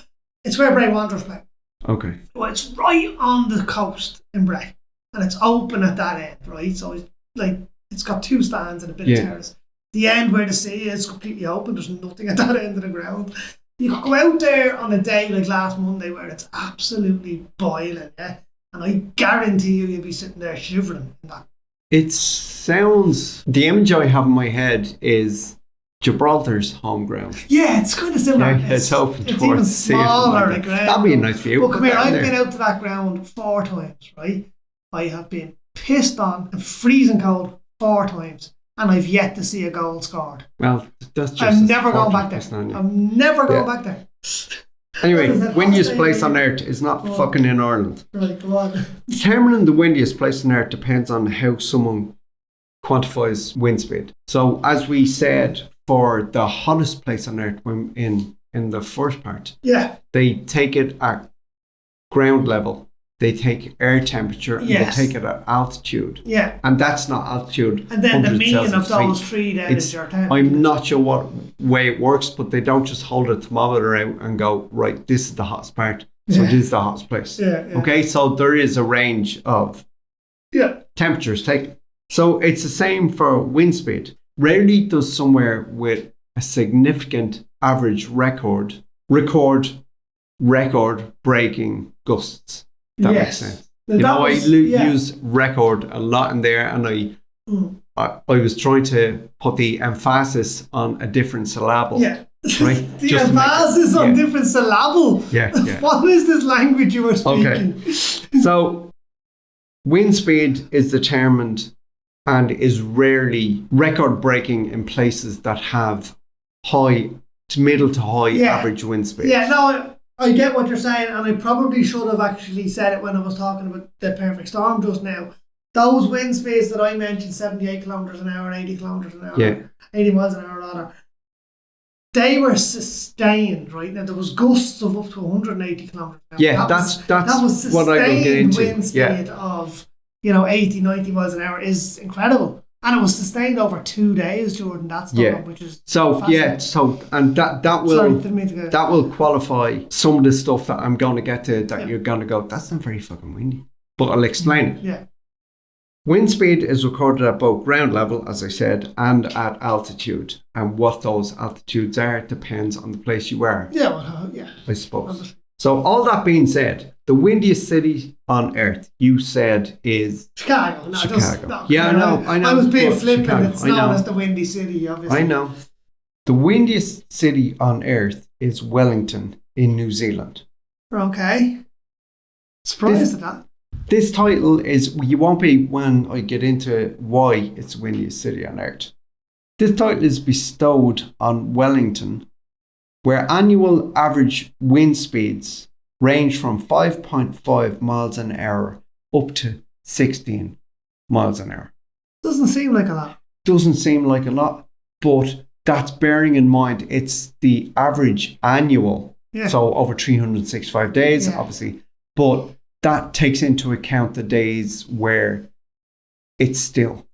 [SPEAKER 2] It's where Bray Wanderers play.
[SPEAKER 1] Okay.
[SPEAKER 2] Well, it's right on the coast in Bray, and it's open at that end, right? So it's got two stands and a bit of terrace. The end where the sea is completely open. There's nothing at that end of the ground. You could go out there on a day like last Monday where it's absolutely boiling, and I guarantee you'll be sitting there shivering in that.
[SPEAKER 1] It sounds. The image I have in my head is Gibraltar's home ground.
[SPEAKER 2] Yeah, it's kind of similar.
[SPEAKER 1] Yeah, it's open
[SPEAKER 2] it's
[SPEAKER 1] towards
[SPEAKER 2] even
[SPEAKER 1] the sea.
[SPEAKER 2] smaller. Like
[SPEAKER 1] that'd be a nice view.
[SPEAKER 2] Well, come here, I've been out to that ground 4 times, right? I have been pissed on and freezing cold 4 times, and I've yet to see a goal scored.
[SPEAKER 1] Well, that's just.
[SPEAKER 2] I'm never going back there. I'm never going back there.
[SPEAKER 1] Anyway, windiest place on earth is not fucking in Ireland.
[SPEAKER 2] Right, go on.
[SPEAKER 1] Determining the windiest place on earth depends on how someone quantifies wind speed. So, as we said, for the hottest place on earth in in the first part.
[SPEAKER 2] Yeah.
[SPEAKER 1] They take it at ground level. They take air temperature and
[SPEAKER 2] Yes.
[SPEAKER 1] they take it at altitude.
[SPEAKER 2] Yeah.
[SPEAKER 1] And that's not altitude.
[SPEAKER 2] And then the
[SPEAKER 1] 100
[SPEAKER 2] meaning of
[SPEAKER 1] Celsius
[SPEAKER 2] those
[SPEAKER 1] feet.
[SPEAKER 2] three then is your time.
[SPEAKER 1] I'm not sure what way it works, but they don't just hold a thermometer out and go, right, this is the hottest part. So this is the hottest place.
[SPEAKER 2] Yeah.
[SPEAKER 1] Okay, so there is a range of temperatures taken. So it's the same for wind speed. Rarely does somewhere with a significant average record breaking gusts. That makes sense. I use record a lot in there, and I was trying to put the emphasis on a different syllable.
[SPEAKER 2] Yeah.
[SPEAKER 1] Right?
[SPEAKER 2] The emphasis on different syllable.
[SPEAKER 1] Yeah.
[SPEAKER 2] What is this language you were speaking?
[SPEAKER 1] Okay. So wind speed is determined and is rarely record breaking in places that have high to middle to high average wind speed.
[SPEAKER 2] Yeah, no, I get what you're saying, and I probably should have actually said it when I was talking about the perfect storm just now. Those wind speeds that I mentioned, 78 kilometres an hour, 80 kilometres an hour, 80 miles an hour rather, they were sustained, right? Now there was gusts of up to 180 kilometres an hour.
[SPEAKER 1] Yeah, that's
[SPEAKER 2] that was
[SPEAKER 1] what I will get into.
[SPEAKER 2] Wind speed of 80, 90 miles an hour is incredible. And it was sustained over 2 days, Jordan. That's which is
[SPEAKER 1] and that will
[SPEAKER 2] Sorry, didn't mean to go.
[SPEAKER 1] that will qualify some of the stuff that I'm going to get to that you're going to go, that's not very fucking windy. But I'll explain it.
[SPEAKER 2] Yeah.
[SPEAKER 1] Wind speed is recorded at both ground level, as I said, and at altitude. And what those altitudes are depends on the place you are.
[SPEAKER 2] Yeah, well,
[SPEAKER 1] I suppose. Obviously. So all that being said, the windiest city on earth, you said, is
[SPEAKER 2] Chicago.
[SPEAKER 1] Chicago. I know.
[SPEAKER 2] I was being flippant.
[SPEAKER 1] Chicago.
[SPEAKER 2] It's known as the Windy City, obviously.
[SPEAKER 1] I know. The windiest city on earth is Wellington in New Zealand.
[SPEAKER 2] Okay. Surprised at that.
[SPEAKER 1] This title is, you won't be when I get into why it's the windiest city on earth. This title is bestowed on Wellington, where annual average wind speeds range from 5.5 miles an hour up to 16 miles an hour.
[SPEAKER 2] Doesn't seem like a lot.
[SPEAKER 1] Doesn't seem like a lot, but that's bearing in mind it's the average annual. Yeah. So over 365 days, obviously. But that takes into account the days where it's still.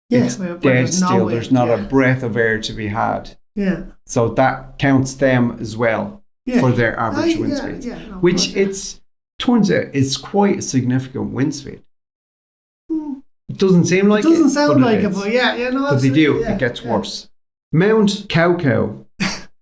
[SPEAKER 2] Yes,
[SPEAKER 1] it's dead still. There's not a breath of air to be had.
[SPEAKER 2] Yeah.
[SPEAKER 1] So that counts them as well for their average wind speed. Which turns out it's quite a significant wind speed. It doesn't seem like it.
[SPEAKER 2] Doesn't sound like it, but
[SPEAKER 1] but they do. It gets worse. Mount Kauko,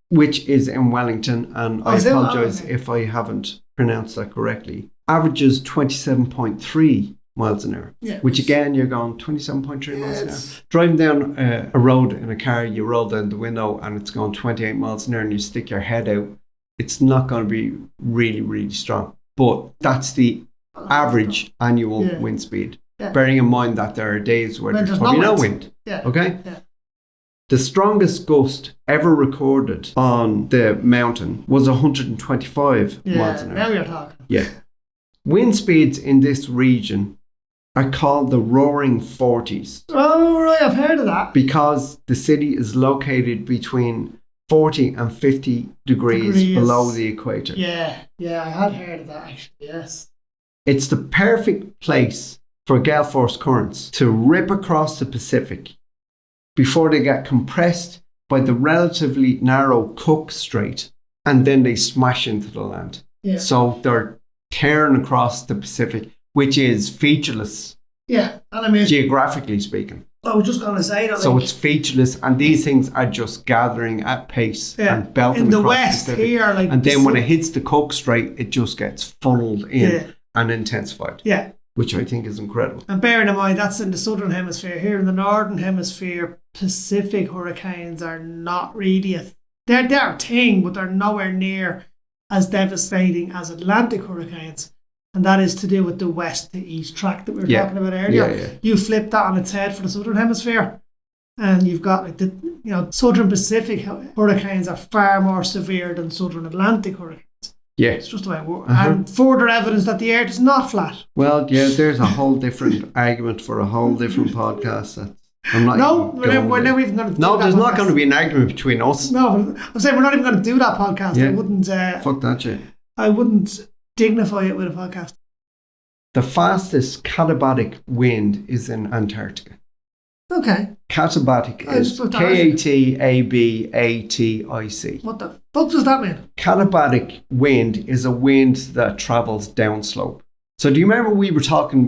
[SPEAKER 1] which is in Wellington, and I apologise if I haven't pronounced that correctly, averages 27.3 miles an hour. Yeah. Which again, you're going 27.3 miles an hour. Driving down a road in a car, you roll down the window and it's going 28 miles an hour and you stick your head out. It's not going to be really, really strong. But that's the average annual wind speed. Yeah. Bearing in mind that there are days where there's probably no wind.
[SPEAKER 2] Yeah.
[SPEAKER 1] Okay?
[SPEAKER 2] Yeah.
[SPEAKER 1] The strongest gust ever recorded on the mountain was 125 miles an hour.
[SPEAKER 2] Now you're talking.
[SPEAKER 1] Yeah. Wind speeds in this region are called the Roaring 40s.
[SPEAKER 2] Oh, right, I've heard of that.
[SPEAKER 1] Because the city is located between 40 and 50 degrees below the equator.
[SPEAKER 2] Yeah, I had heard of that actually, yes.
[SPEAKER 1] It's the perfect place for gale force currents to rip across the Pacific before they get compressed by the relatively narrow Cook Strait and then they smash into the land. Yeah. So they're tearing across the Pacific, which is featureless.
[SPEAKER 2] Yeah, and I mean,
[SPEAKER 1] geographically speaking.
[SPEAKER 2] I was just going to say that.
[SPEAKER 1] So it's featureless, and these things are just gathering at pace and belting
[SPEAKER 2] in the
[SPEAKER 1] across
[SPEAKER 2] west
[SPEAKER 1] the Pacific.
[SPEAKER 2] Here,
[SPEAKER 1] and then when it hits the Cook Strait, it just gets funneled in and intensified.
[SPEAKER 2] Yeah,
[SPEAKER 1] which I think is incredible.
[SPEAKER 2] And bearing in mind that's in the southern hemisphere. Here in the northern hemisphere, Pacific hurricanes are not really they're a thing, but they're nowhere near as devastating as Atlantic hurricanes. And that is to do with the west to east track that we were talking about earlier. Yeah. You flip that on its head for the southern hemisphere, and you've got like the southern Pacific hurricanes are far more severe than southern Atlantic hurricanes.
[SPEAKER 1] Yeah,
[SPEAKER 2] it's just the way it works. And further evidence that the earth is not flat.
[SPEAKER 1] Well, yeah, there's a whole different argument for a whole different podcast. I'm not.
[SPEAKER 2] No, we're never even going to do
[SPEAKER 1] No,
[SPEAKER 2] that
[SPEAKER 1] there's not
[SPEAKER 2] podcast.
[SPEAKER 1] going to be an argument between us.
[SPEAKER 2] No, I'm saying we're not even going to do that podcast.
[SPEAKER 1] Yeah.
[SPEAKER 2] I wouldn't.
[SPEAKER 1] Fuck that shit.
[SPEAKER 2] I wouldn't dignify it with a podcast.
[SPEAKER 1] The fastest katabatic wind is in Antarctica.
[SPEAKER 2] Okay.
[SPEAKER 1] Katabatic is Katabatic.
[SPEAKER 2] What the fuck does that mean?
[SPEAKER 1] Katabatic wind is a wind that travels downslope. So do you remember when we were talking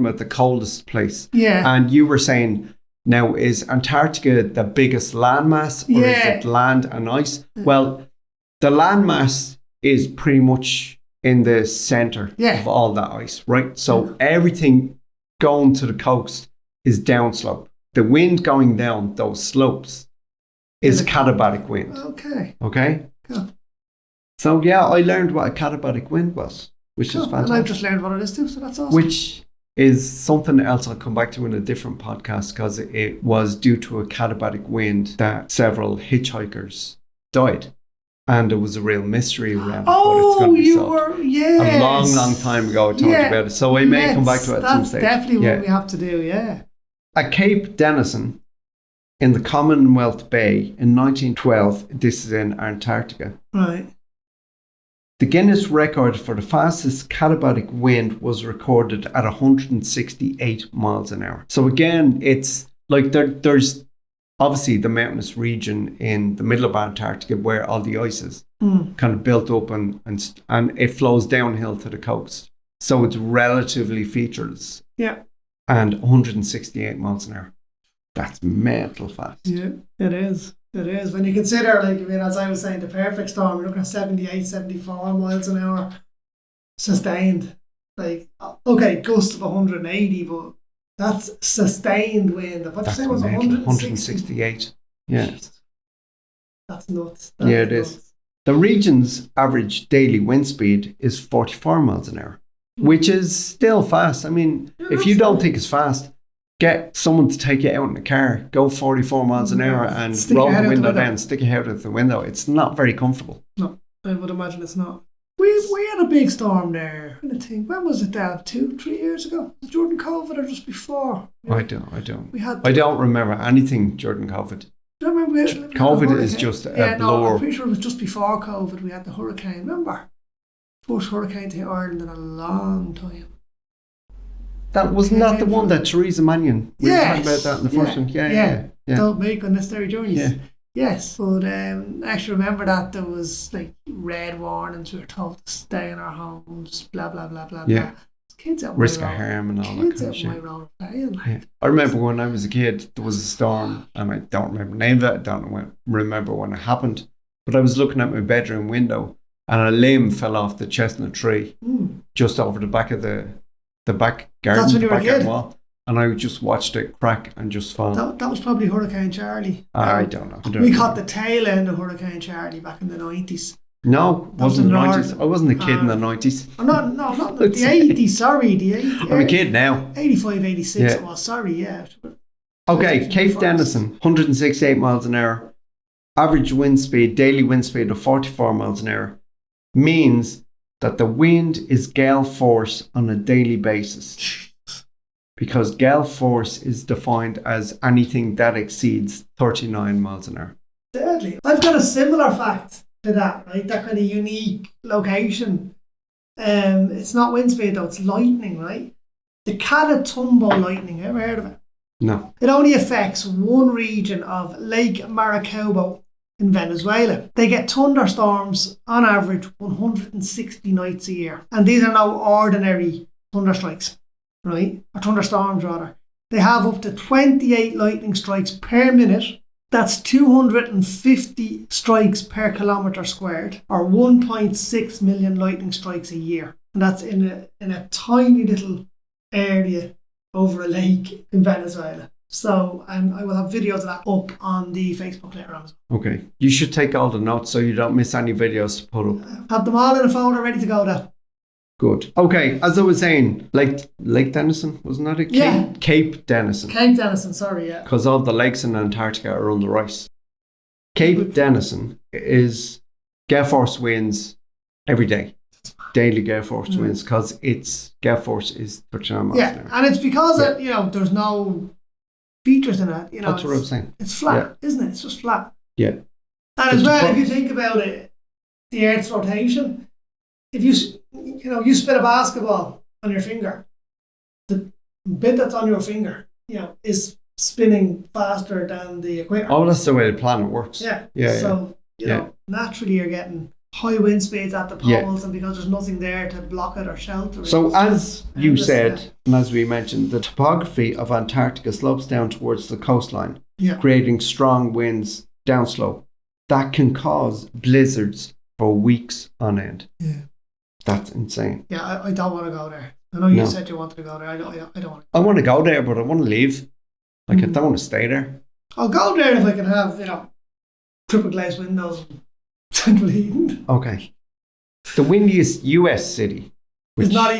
[SPEAKER 1] about the coldest place?
[SPEAKER 2] Yeah.
[SPEAKER 1] And you were saying, now is Antarctica the biggest landmass or is it land and ice? Well, the landmass is pretty much in the center of all that ice, right? So everything going to the coast is downslope. The wind going down those slopes is katabatic wind.
[SPEAKER 2] Okay.
[SPEAKER 1] Cool. So yeah, I learned what a katabatic wind was, which is fantastic.
[SPEAKER 2] And I've just learned what it is too, so that's awesome.
[SPEAKER 1] Which is something else I'll come back to in a different podcast, because it was due to a katabatic wind that several hitchhikers died. And there was a real mystery around it, but it's going to be solved. A long time ago I told you about it. So I may come back to it at some stage.
[SPEAKER 2] That's definitely what we have to do,
[SPEAKER 1] At Cape Denison in the Commonwealth Bay in 1912, this is in Antarctica.
[SPEAKER 2] Right.
[SPEAKER 1] The Guinness record for the fastest katabatic wind was recorded at 168 miles an hour. So again, it's like there's obviously the mountainous region in the middle of Antarctica where all the ice is kind of built up and it flows downhill to the coast. So it's relatively featureless.
[SPEAKER 2] Yeah.
[SPEAKER 1] And 168 miles an hour. That's mental fast.
[SPEAKER 2] Yeah, it is. It is. When you consider, as I was saying, the perfect storm, you're looking at 78, 74 miles an hour sustained. Gust of 180, but that's sustained wind. What did you say was
[SPEAKER 1] 168. Yeah.
[SPEAKER 2] That's nuts.
[SPEAKER 1] It is. The region's average daily wind speed is 44 miles an hour, which is still fast. I mean, if you don't think it's fast, get someone to take you out in the car, go 44 miles an hour and roll the window down, stick your head out the window. It's not very comfortable.
[SPEAKER 2] No, I would imagine it's not. We had a big storm there. I think, when was it down? 2-3 years ago? Was during COVID or just before?
[SPEAKER 1] I don't.
[SPEAKER 2] I
[SPEAKER 1] don't remember anything during COVID.
[SPEAKER 2] Do you remember
[SPEAKER 1] COVID is just a blur.
[SPEAKER 2] No, I'm pretty sure it was just before COVID. We had the hurricane. Remember? First hurricane to hit Ireland in a long time.
[SPEAKER 1] That was not the one that Theresa Mannion. We were talking about that in the first one. Yeah.
[SPEAKER 2] Don't make unnecessary journeys.
[SPEAKER 1] Yeah.
[SPEAKER 2] Yes, but I actually remember that there was red warnings. We were told to stay in our homes. Blah blah blah blah
[SPEAKER 1] yeah.
[SPEAKER 2] blah. Kids out
[SPEAKER 1] risk of harm and all that kind of shit.
[SPEAKER 2] My road playing,
[SPEAKER 1] I remember when I was a kid, there was a storm, and I don't remember the name of it. I don't remember when it happened. But I was looking at my bedroom window, and a limb fell off the chestnut tree just over the back of the back garden.
[SPEAKER 2] That's when you were a kid?
[SPEAKER 1] Wall. And I just watched it crack and just fall.
[SPEAKER 2] That was probably Hurricane Charlie.
[SPEAKER 1] I don't know.
[SPEAKER 2] We caught the tail end of Hurricane Charlie back in the 90s.
[SPEAKER 1] No, wasn't the 90s. I wasn't a kid in the 90s.
[SPEAKER 2] Not the 80s, sorry. The 80s.
[SPEAKER 1] I'm a kid now.
[SPEAKER 2] 85, 86 it was, sorry, yeah.
[SPEAKER 1] Okay, Cape Denison, 168 miles an hour. Average wind speed, daily wind speed of 44 miles an hour means that the wind is gale force on a daily basis. Because gale force is defined as anything that exceeds 39 miles an hour.
[SPEAKER 2] Deadly. I've got a similar fact to that, right? That kind of unique location. It's not wind speed though, it's lightning, right? The Catatumbo lightning, ever heard of it?
[SPEAKER 1] No.
[SPEAKER 2] It only affects one region of Lake Maracaibo in Venezuela. They get thunderstorms on average 160 nights a year. And these are no ordinary thunderstrikes, right? Or thunderstorms rather. They have up to 28 lightning strikes per minute. That's 250 strikes per kilometre squared, or 1.6 million lightning strikes a year. And that's in a tiny little area over a lake in Venezuela. So I will have videos of that up on the Facebook later on.
[SPEAKER 1] Okay. You should take all the notes so you don't miss any videos to put up.
[SPEAKER 2] Have them all in a folder ready to go there.
[SPEAKER 1] Good. Okay, as I was saying, Lake Denison, wasn't that it? Cape Denison.
[SPEAKER 2] Cape Denison, sorry, yeah.
[SPEAKER 1] Because all the lakes in Antarctica are under ice. Cape Denison is gale force winds every day. Daily gale force winds, because its gale force is 39 miles an hour.
[SPEAKER 2] And it's because there's no features in it. You know,
[SPEAKER 1] That's what I'm saying.
[SPEAKER 2] It's flat, isn't it? It's just flat.
[SPEAKER 1] Yeah.
[SPEAKER 2] And as well, if you think about it, the Earth's rotation, if you spin a basketball on your finger, the bit that's on your finger, is spinning faster than the equator.
[SPEAKER 1] Oh, that's the way the planet works.
[SPEAKER 2] Yeah.
[SPEAKER 1] Yeah.
[SPEAKER 2] So, naturally you're getting high wind speeds at the poles, and because there's nothing there to block it or shelter it.
[SPEAKER 1] So as you said, and as we mentioned, the topography of Antarctica slopes down towards the coastline, creating strong winds downslope that can cause blizzards for weeks on end.
[SPEAKER 2] Yeah.
[SPEAKER 1] That's insane.
[SPEAKER 2] Yeah, I don't want to go there. I know you said you wanted to go there. I don't want to.
[SPEAKER 1] I want to go there, but I want to leave. I don't want to stay there.
[SPEAKER 2] I'll go there if I can have, triple glazed windows and central heating.
[SPEAKER 1] Okay. The windiest US city.
[SPEAKER 2] It's not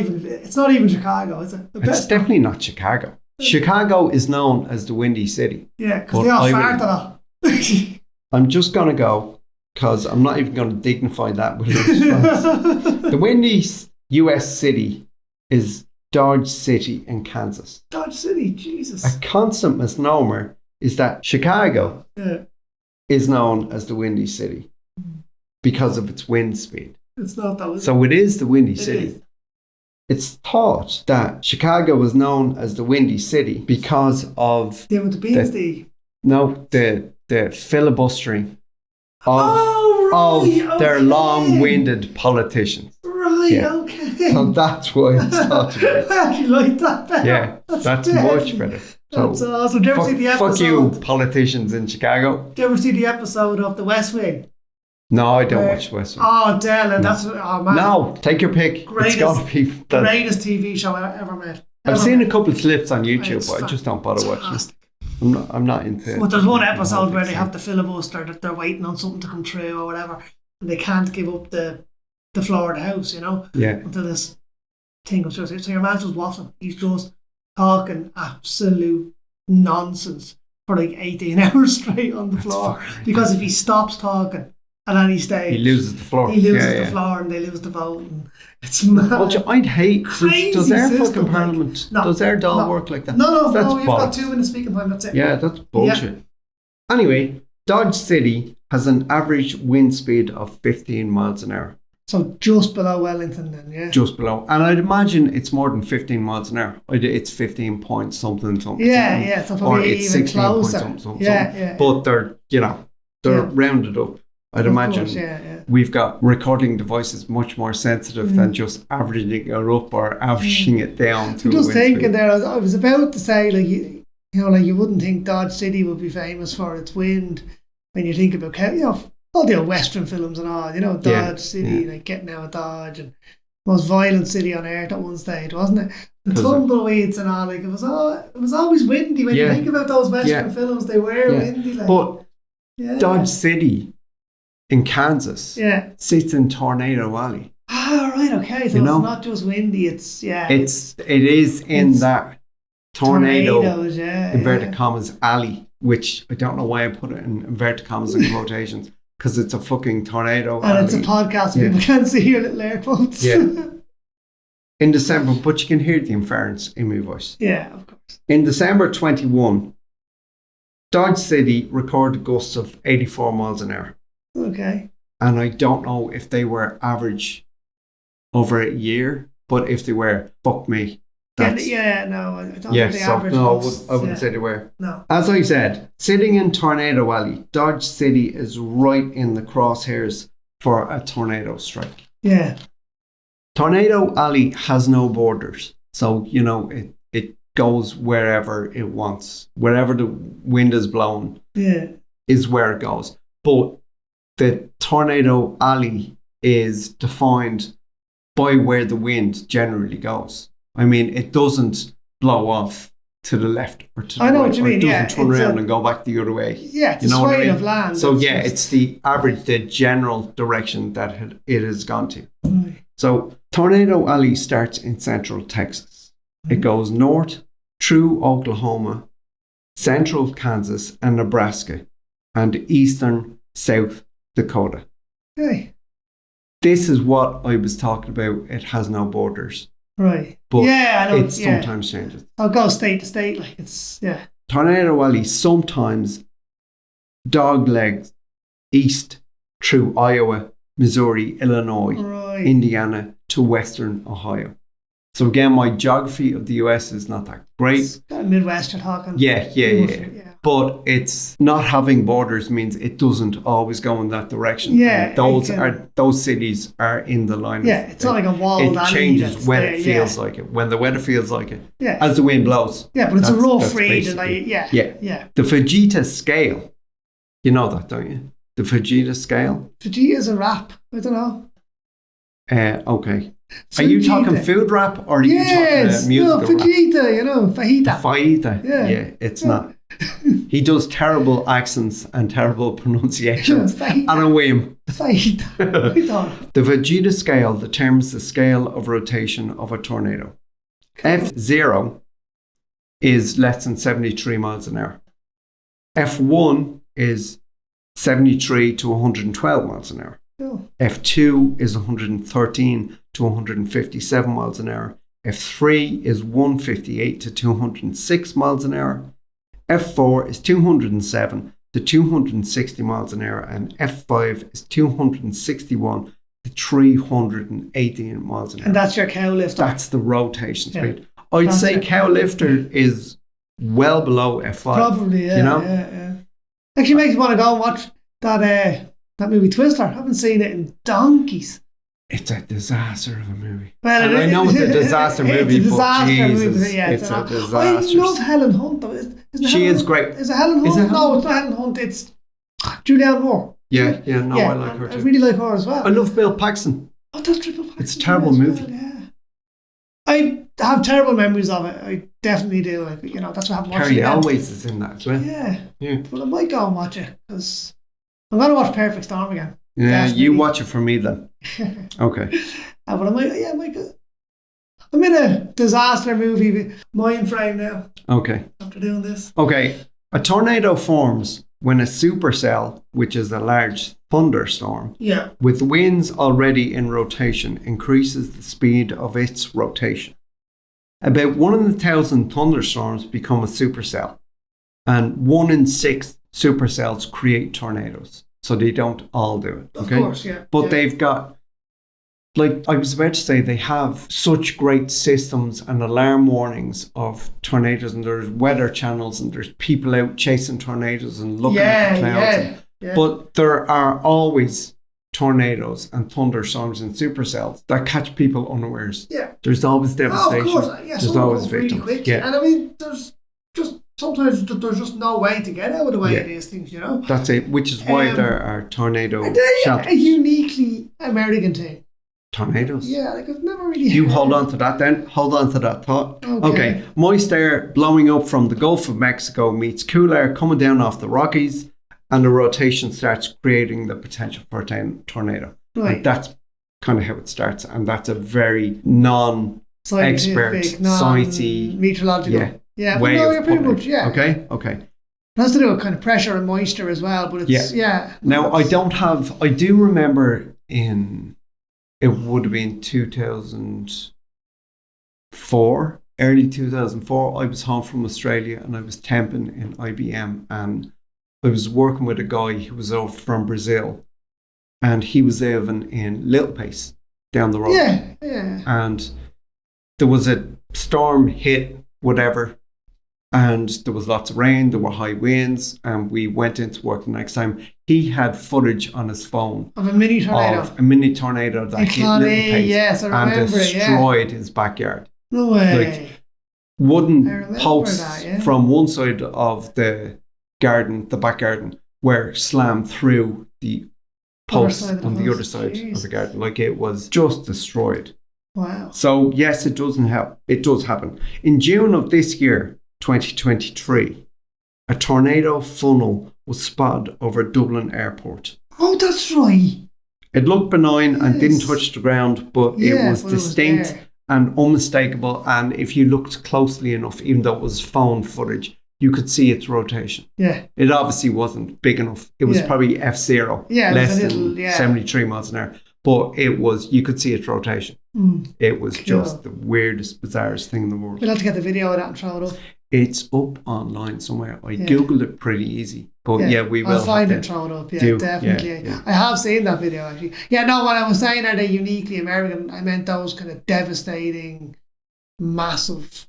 [SPEAKER 2] even Chicago, is it?
[SPEAKER 1] It's definitely not Chicago. Chicago is known as the Windy City.
[SPEAKER 2] Yeah, because they all fart a lot.
[SPEAKER 1] I'm just going to go, because I'm not even going to dignify that with a response. The windiest US city is Dodge City in Kansas.
[SPEAKER 2] Dodge City, Jesus.
[SPEAKER 1] A constant misnomer is that Chicago is known as the Windy City because of its wind speed.
[SPEAKER 2] It's not that.
[SPEAKER 1] So it is the Windy City. It's thought that Chicago was known as the Windy City because of the filibustering of their long-winded politicians.
[SPEAKER 2] Right, okay.
[SPEAKER 1] So that's why it's thought to be.
[SPEAKER 2] I actually like that better.
[SPEAKER 1] Yeah, that's much better. So
[SPEAKER 2] that's awesome. Did you ever see the episode?
[SPEAKER 1] Fuck you, politicians in Chicago.
[SPEAKER 2] Did you ever see the episode of The West Wing?
[SPEAKER 1] No, I don't watch West Wing.
[SPEAKER 2] Oh, Dylan, oh man.
[SPEAKER 1] No, take your pick. It's got to be the
[SPEAKER 2] greatest TV show ever made.
[SPEAKER 1] I've seen a couple of clips on YouTube, but I just don't bother watching. I'm not into it.
[SPEAKER 2] But there's one episode where they have the filibuster that they're waiting on something to come through or whatever, and they can't give up the floor of the house, until this thing goes through. So your man's just waffling. He's just talking absolute nonsense for like 18 hours straight on the floor. Because if he stops talking at any stage,
[SPEAKER 1] he loses the floor.
[SPEAKER 2] The floor, and they lose the vote. And it's mad.
[SPEAKER 1] Well, I'd hate. Does our
[SPEAKER 2] system,
[SPEAKER 1] fucking parliament? Does our doll work like that?
[SPEAKER 2] No. You've got 2 minutes speaking time. That's it.
[SPEAKER 1] Yeah, that's bullshit. Yeah. Anyway, Dodge City has an average wind speed of 15 miles an hour.
[SPEAKER 2] So just below Wellington, then, yeah.
[SPEAKER 1] Just below, and I'd imagine it's more than 15 miles an hour. It's 15 point something.
[SPEAKER 2] Yeah. So
[SPEAKER 1] or it's
[SPEAKER 2] even
[SPEAKER 1] 16
[SPEAKER 2] closer.
[SPEAKER 1] Point something. Yeah. But they're rounded up. I'd imagine we've got recording devices much more sensitive than just averaging it up or averaging it down.
[SPEAKER 2] I'm just thinking there, I was about to say, you wouldn't think Dodge City would be famous for its wind when you think about, all the old Western films and all, Dodge City, like Getting Out of Dodge, and most violent city on earth at one stage, wasn't it? The tumbleweeds and all, like it was always windy when you think about those Western films. They were windy, like.
[SPEAKER 1] But Dodge City in Kansas sits in Tornado Alley.
[SPEAKER 2] Ah, right, okay. So it's not just windy, it
[SPEAKER 1] is in that
[SPEAKER 2] tornadoes,
[SPEAKER 1] inverted commas alley, which I don't know why I put it in inverted commas and quotations, because it's a fucking tornado alley.
[SPEAKER 2] And it's a podcast, people can't see your little air quotes.
[SPEAKER 1] Yeah. In December, but you can hear the inference in my voice.
[SPEAKER 2] Yeah, of course.
[SPEAKER 1] In December 21, Dodge City recorded gusts of 84 miles an hour.
[SPEAKER 2] Okay.
[SPEAKER 1] And I don't know if they were average over a year, but if they were, fuck me.
[SPEAKER 2] I don't think they average.
[SPEAKER 1] No, I wouldn't say they were.
[SPEAKER 2] No.
[SPEAKER 1] As I said, sitting in Tornado Alley, Dodge City is right in the crosshairs for a tornado strike.
[SPEAKER 2] Yeah.
[SPEAKER 1] Tornado Alley has no borders. So, it goes wherever it wants. Wherever the wind is blowing is where it goes. But the Tornado Alley is defined by where the wind generally goes. I mean, it doesn't blow off to the left or to the right.
[SPEAKER 2] What you mean.
[SPEAKER 1] It doesn't turn around and go back the other way.
[SPEAKER 2] Yeah, it's a sway of land.
[SPEAKER 1] So it's the average, the general direction that it has gone to.
[SPEAKER 2] Right.
[SPEAKER 1] So Tornado Alley starts in central Texas. It goes north through Oklahoma, central Kansas and Nebraska, and eastern South Dakota.
[SPEAKER 2] Okay.
[SPEAKER 1] This is what I was talking about. It has no borders.
[SPEAKER 2] Right.
[SPEAKER 1] But
[SPEAKER 2] I know.
[SPEAKER 1] It sometimes changes.
[SPEAKER 2] I'll go state to state. Like it's,
[SPEAKER 1] Tornado Alley sometimes doglegs east through Iowa, Missouri, Illinois, Indiana to western Ohio. So again, my geography of the US is not that great.
[SPEAKER 2] It's Midwest you're talking.
[SPEAKER 1] Yeah. But it's not having borders means it doesn't always go in that direction.
[SPEAKER 2] Yeah.
[SPEAKER 1] Those cities are in the line.
[SPEAKER 2] Yeah, it's not like a walled.
[SPEAKER 1] It changes when it feels like it. When the weather feels like it.
[SPEAKER 2] Yeah.
[SPEAKER 1] As the wind blows.
[SPEAKER 2] Yeah, but it's a rough region. Yeah.
[SPEAKER 1] The Fujita scale. You know that, don't you? The Fujita scale.
[SPEAKER 2] Fujita is a rap. I don't know.
[SPEAKER 1] Okay. Are you talking food rap or are you talking musical rap?
[SPEAKER 2] Fajita, you know, fajita.
[SPEAKER 1] Fajita, yeah, it's not. He does terrible accents and terrible pronunciations on a whim.
[SPEAKER 2] Fajita.
[SPEAKER 1] The Fujita scale determines the scale of rotation of a tornado. F0 is less than 73 miles an hour. F1 is 73 to 112 miles an hour.
[SPEAKER 2] Oh.
[SPEAKER 1] F2 is 113 to 157 miles an hour. F3 is 158 to 206 miles an hour. F4 is 207 to 260 miles an hour. And F5 is 261 to 318 miles an hour.
[SPEAKER 2] And that's your cow lifter?
[SPEAKER 1] That's the rotation speed. I'd say cow lifter is well below F5.
[SPEAKER 2] Probably, yeah.
[SPEAKER 1] You know?
[SPEAKER 2] Yeah. Actually makes me want to go and watch that movie Twister. I haven't seen it in donkeys.
[SPEAKER 1] It's a disaster of a movie.
[SPEAKER 2] Well,
[SPEAKER 1] I know it's a disaster movie, but Jesus,
[SPEAKER 2] yeah,
[SPEAKER 1] it's a disaster.
[SPEAKER 2] I love Helen Hunt, though.
[SPEAKER 1] She is great.
[SPEAKER 2] Is it Helen Hunt? No, it's not Helen Hunt. It's Julianne Moore.
[SPEAKER 1] Yeah, I like her too.
[SPEAKER 2] I really like her as well.
[SPEAKER 1] I love Bill Paxton.
[SPEAKER 2] Oh, that's Bill Paxton.
[SPEAKER 1] It's a terrible movie.
[SPEAKER 2] Well, yeah. I have terrible memories of it. I definitely do. Like, you know, that's what happened.
[SPEAKER 1] Carrie Always is in that as well.
[SPEAKER 2] Yeah. But I might go and watch it because I'm going to watch Perfect Storm again.
[SPEAKER 1] Yeah,
[SPEAKER 2] definitely.
[SPEAKER 1] You watch it for me then. Okay.
[SPEAKER 2] But I might go. I'm in a disaster movie mind frame now.
[SPEAKER 1] Okay.
[SPEAKER 2] After doing this.
[SPEAKER 1] Okay. A tornado forms when a supercell, which is a large thunderstorm, with winds already in rotation, increases the speed of its rotation. About 1 in 1,000 thunderstorms become a supercell, and 1 in 6 supercells create tornadoes. So they don't all do it. Okay?
[SPEAKER 2] Of course, yeah.
[SPEAKER 1] But they've got, like I was about to say, they have such great systems and alarm warnings of tornadoes, and there's weather channels and there's people out chasing tornadoes and looking at the clouds.
[SPEAKER 2] Yeah.
[SPEAKER 1] But there are always tornadoes and thunderstorms and supercells that catch people unawares.
[SPEAKER 2] Yeah.
[SPEAKER 1] There's always devastation.
[SPEAKER 2] Oh, of course. Yeah,
[SPEAKER 1] there's always victims.
[SPEAKER 2] Really quick.
[SPEAKER 1] Yeah.
[SPEAKER 2] And I mean, there's just sometimes there's just no way to get out of the way of these things, you know.
[SPEAKER 1] That's it. Which is why there are tornado shelters.
[SPEAKER 2] A uniquely American thing.
[SPEAKER 1] Tornadoes.
[SPEAKER 2] Yeah, like I've never really.
[SPEAKER 1] You hold on to that then. Hold on to that thought. Okay. Moist air blowing up from the Gulf of Mexico meets cool air coming down off the Rockies, and the rotation starts creating the potential for a tornado.
[SPEAKER 2] Right.
[SPEAKER 1] And that's kind of how it starts, and that's a very non-expert, sciencey,
[SPEAKER 2] meteorological. Yeah,
[SPEAKER 1] way
[SPEAKER 2] no,
[SPEAKER 1] of
[SPEAKER 2] you're pretty
[SPEAKER 1] putting
[SPEAKER 2] much,
[SPEAKER 1] it. Okay.
[SPEAKER 2] It has to do with kind of pressure and moisture as well, but it's,
[SPEAKER 1] Now, I do remember it would have been 2004, early 2004, I was home from Australia and I was temping in IBM, and I was working with a guy who was over from Brazil, and he was living in Little Pace down the road.
[SPEAKER 2] Yeah.
[SPEAKER 1] And there was a storm hit, whatever, and there was lots of rain, there were high winds, and we went into work the next time. He had footage on his phone
[SPEAKER 2] of a mini tornado.
[SPEAKER 1] That hit Little Pace and destroyed his backyard.
[SPEAKER 2] No way.
[SPEAKER 1] Like wooden posts from one side of the garden, the back garden, were slammed through the posts on the other side of the garden. Like it was just destroyed.
[SPEAKER 2] Wow.
[SPEAKER 1] So yes, it doesn't help. It does happen. In June of this year, 2023, a tornado funnel was spotted over Dublin Airport.
[SPEAKER 2] Oh, that's right.
[SPEAKER 1] It looked benign and didn't touch the ground, but it was distinct and unmistakable. And if you looked closely enough, even though it was phone footage, you could see its rotation.
[SPEAKER 2] Yeah.
[SPEAKER 1] It obviously wasn't big enough. It was probably F0, less than 73 miles an hour. But you could see its rotation. It was just the weirdest, bizarrest thing in the world.
[SPEAKER 2] We'll have to get the video of that and throw it up.
[SPEAKER 1] It's up online somewhere. I
[SPEAKER 2] Yeah.
[SPEAKER 1] googled it pretty easy, but we will.
[SPEAKER 2] I'll find
[SPEAKER 1] have
[SPEAKER 2] it,
[SPEAKER 1] to
[SPEAKER 2] throw it up. Yeah,
[SPEAKER 1] do.
[SPEAKER 2] definitely.
[SPEAKER 1] Yeah.
[SPEAKER 2] I have seen that video actually. Yeah, no, when I was saying are they uniquely American, I meant those kind of devastating, massive,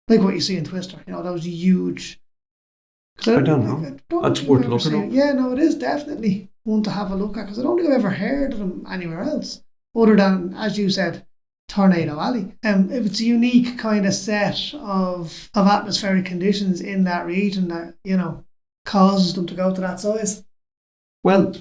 [SPEAKER 2] like what you see in Twister. Those huge.
[SPEAKER 1] I don't know. That's worth looking up.
[SPEAKER 2] Yeah, no, it is definitely one to have a look at because I don't think I've ever heard of them anywhere else other than, as you said, Tornado Alley. If it's a unique kind of set of atmospheric conditions in that region that causes them to go to that size.
[SPEAKER 1] Well,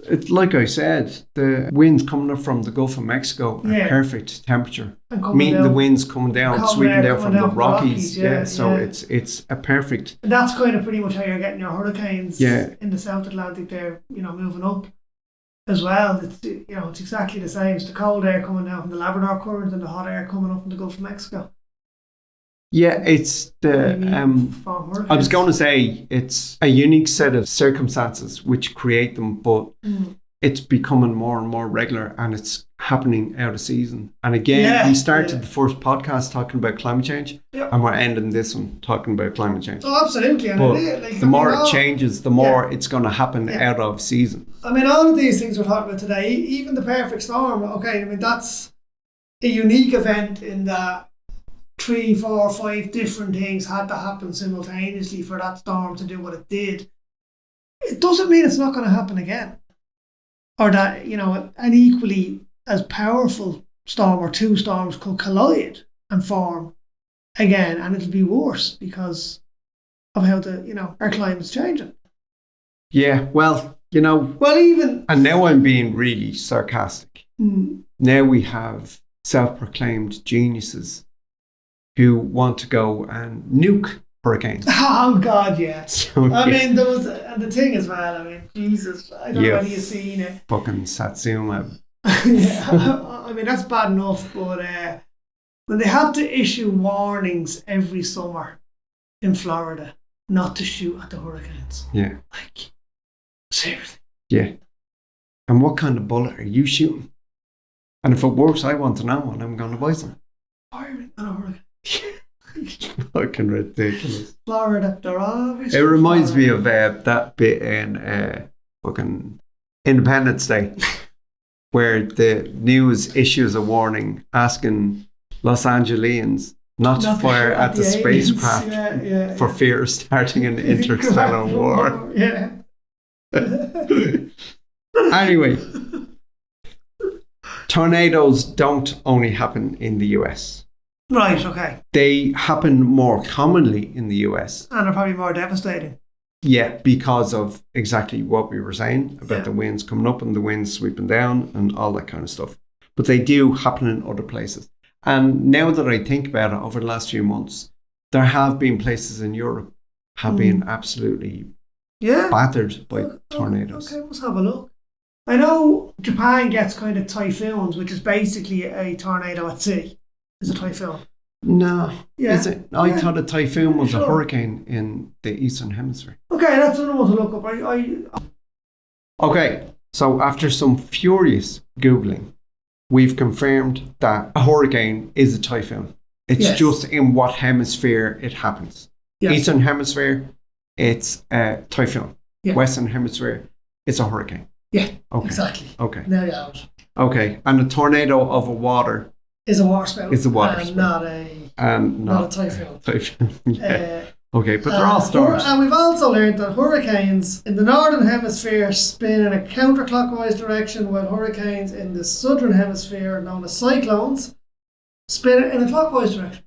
[SPEAKER 1] it's like I said, the winds coming up from the Gulf of Mexico are perfect temperature. Meeting the winds coming down, sweeping down from the Rockies. So it's a perfect.
[SPEAKER 2] And that's kind of pretty much how you're getting your hurricanes in the South Atlantic there, moving up as well. It's exactly the same. It's the cold air coming down from the Labrador Current and the hot air coming up from the Gulf of Mexico.
[SPEAKER 1] Yeah, it's the. I was going to say it's a unique set of circumstances which create them, but it's becoming more and more regular, and it's happening out of season. And again, we started the first podcast talking about climate change, and we're ending this one talking about climate change.
[SPEAKER 2] Oh, absolutely.
[SPEAKER 1] But the more it changes, the more it's going to happen out of season.
[SPEAKER 2] I mean, all of these things we're talking about today, even the perfect storm. Okay, I mean that's a unique event in that 3, 4, 5 different things had to happen simultaneously for that storm to do what it did. It doesn't mean it's not going to happen again. Or that, an equally as powerful storm or 2 storms could collide and form again, and it'll be worse because of how our climate's changing.
[SPEAKER 1] Yeah, well,
[SPEAKER 2] even...
[SPEAKER 1] And now I'm being really sarcastic. Now we have self-proclaimed geniuses who want to go and nuke hurricanes.
[SPEAKER 2] Oh God, yeah. I mean, there was, and the thing as well. I mean, Jesus, I don't know whether you've seen it.
[SPEAKER 1] Fucking Satsuma.
[SPEAKER 2] I mean, that's bad enough, but when they have to issue warnings every summer in Florida not to shoot at the hurricanes.
[SPEAKER 1] Yeah.
[SPEAKER 2] Like, seriously.
[SPEAKER 1] Yeah. And what kind of bullet are you shooting? And if it works, I want to know, and I'm going to buy some.
[SPEAKER 2] Firing at a hurricane.
[SPEAKER 1] Fucking ridiculous.
[SPEAKER 2] Florida, they're obviously.
[SPEAKER 1] It reminds me of that bit in fucking Independence Day, where the news issues a warning asking Los Angeles not to fire at the spacecraft for fear of starting an interstellar war.
[SPEAKER 2] Yeah.
[SPEAKER 1] Anyway, tornadoes don't only happen in the US.
[SPEAKER 2] Right, okay.
[SPEAKER 1] They happen more commonly in the US.
[SPEAKER 2] And are probably more devastating.
[SPEAKER 1] Yeah, because of exactly what we were saying about the winds coming up and the winds sweeping down and all that kind of stuff. But they do happen in other places. And now that I think about it over the last few months, there have been places in Europe have been absolutely battered by tornadoes.
[SPEAKER 2] Okay, let's have a look. I know Japan gets kind of typhoons, which is basically a tornado at sea. Is a typhoon?
[SPEAKER 1] No. Yeah. Is it? I thought a typhoon was a hurricane in the Eastern Hemisphere.
[SPEAKER 2] Okay, that's another one to look up.
[SPEAKER 1] Okay, so after some furious Googling, we've confirmed that a hurricane is a typhoon. It's just in what hemisphere it happens. Yes. Eastern Hemisphere, it's a typhoon. Yeah. Western Hemisphere, it's a hurricane.
[SPEAKER 2] Yeah,
[SPEAKER 1] okay.
[SPEAKER 2] Exactly.
[SPEAKER 1] Okay.
[SPEAKER 2] There you have it.
[SPEAKER 1] Okay, and a tornado of a water
[SPEAKER 2] is a waterspout.
[SPEAKER 1] It's a waterspout.
[SPEAKER 2] Not a typhoon.
[SPEAKER 1] Yeah. Okay, but they're all storms.
[SPEAKER 2] And we've also learned that hurricanes in the northern hemisphere spin in a counterclockwise direction, while hurricanes in the southern hemisphere, known as cyclones, spin in a clockwise direction.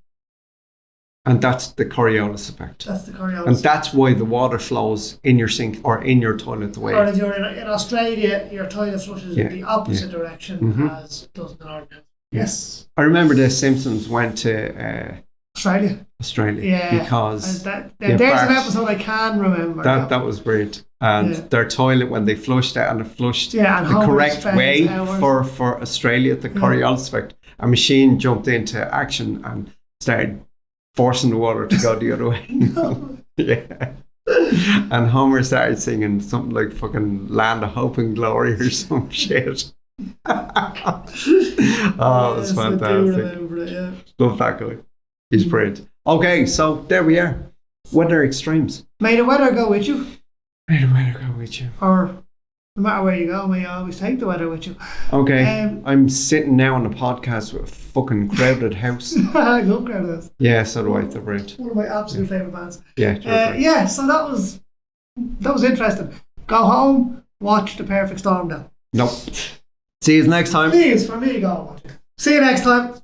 [SPEAKER 1] And that's the Coriolis effect.
[SPEAKER 2] That's the Coriolis.
[SPEAKER 1] And that's why the water flows in your sink or in your toilet away.
[SPEAKER 2] Or if you're in Australia, your toilet flushes in the opposite direction as it does in the northern hemisphere. Yes.
[SPEAKER 1] I remember the Simpsons went to
[SPEAKER 2] Australia.
[SPEAKER 1] Yeah. Because
[SPEAKER 2] there's an episode I can remember.
[SPEAKER 1] That was weird. And their toilet, when they flushed it and it flushed the correct way for Australia, the Coriolis effect, a machine jumped into action and started forcing the water to go the other way. Yeah. And Homer started singing something like fucking Land of Hope and Glory or some shit. Oh, it was fantastic. Love that guy. He's brilliant. Okay, so there we are. Weather extremes.
[SPEAKER 2] May the weather go with you.
[SPEAKER 1] May the weather go with you.
[SPEAKER 2] Or no matter where you go, may you always take the weather with you.
[SPEAKER 1] Okay, I'm sitting now on a podcast with a fucking crowded house.
[SPEAKER 2] I love Crowdhouse.
[SPEAKER 1] Yeah, so do I, the bridge.
[SPEAKER 2] One of my absolute favourite bands.
[SPEAKER 1] Yeah,
[SPEAKER 2] so that was interesting. Go home, watch The Perfect Storm then.
[SPEAKER 1] Nope. See you next time.
[SPEAKER 2] Please, for me, go and watch it. See you next time.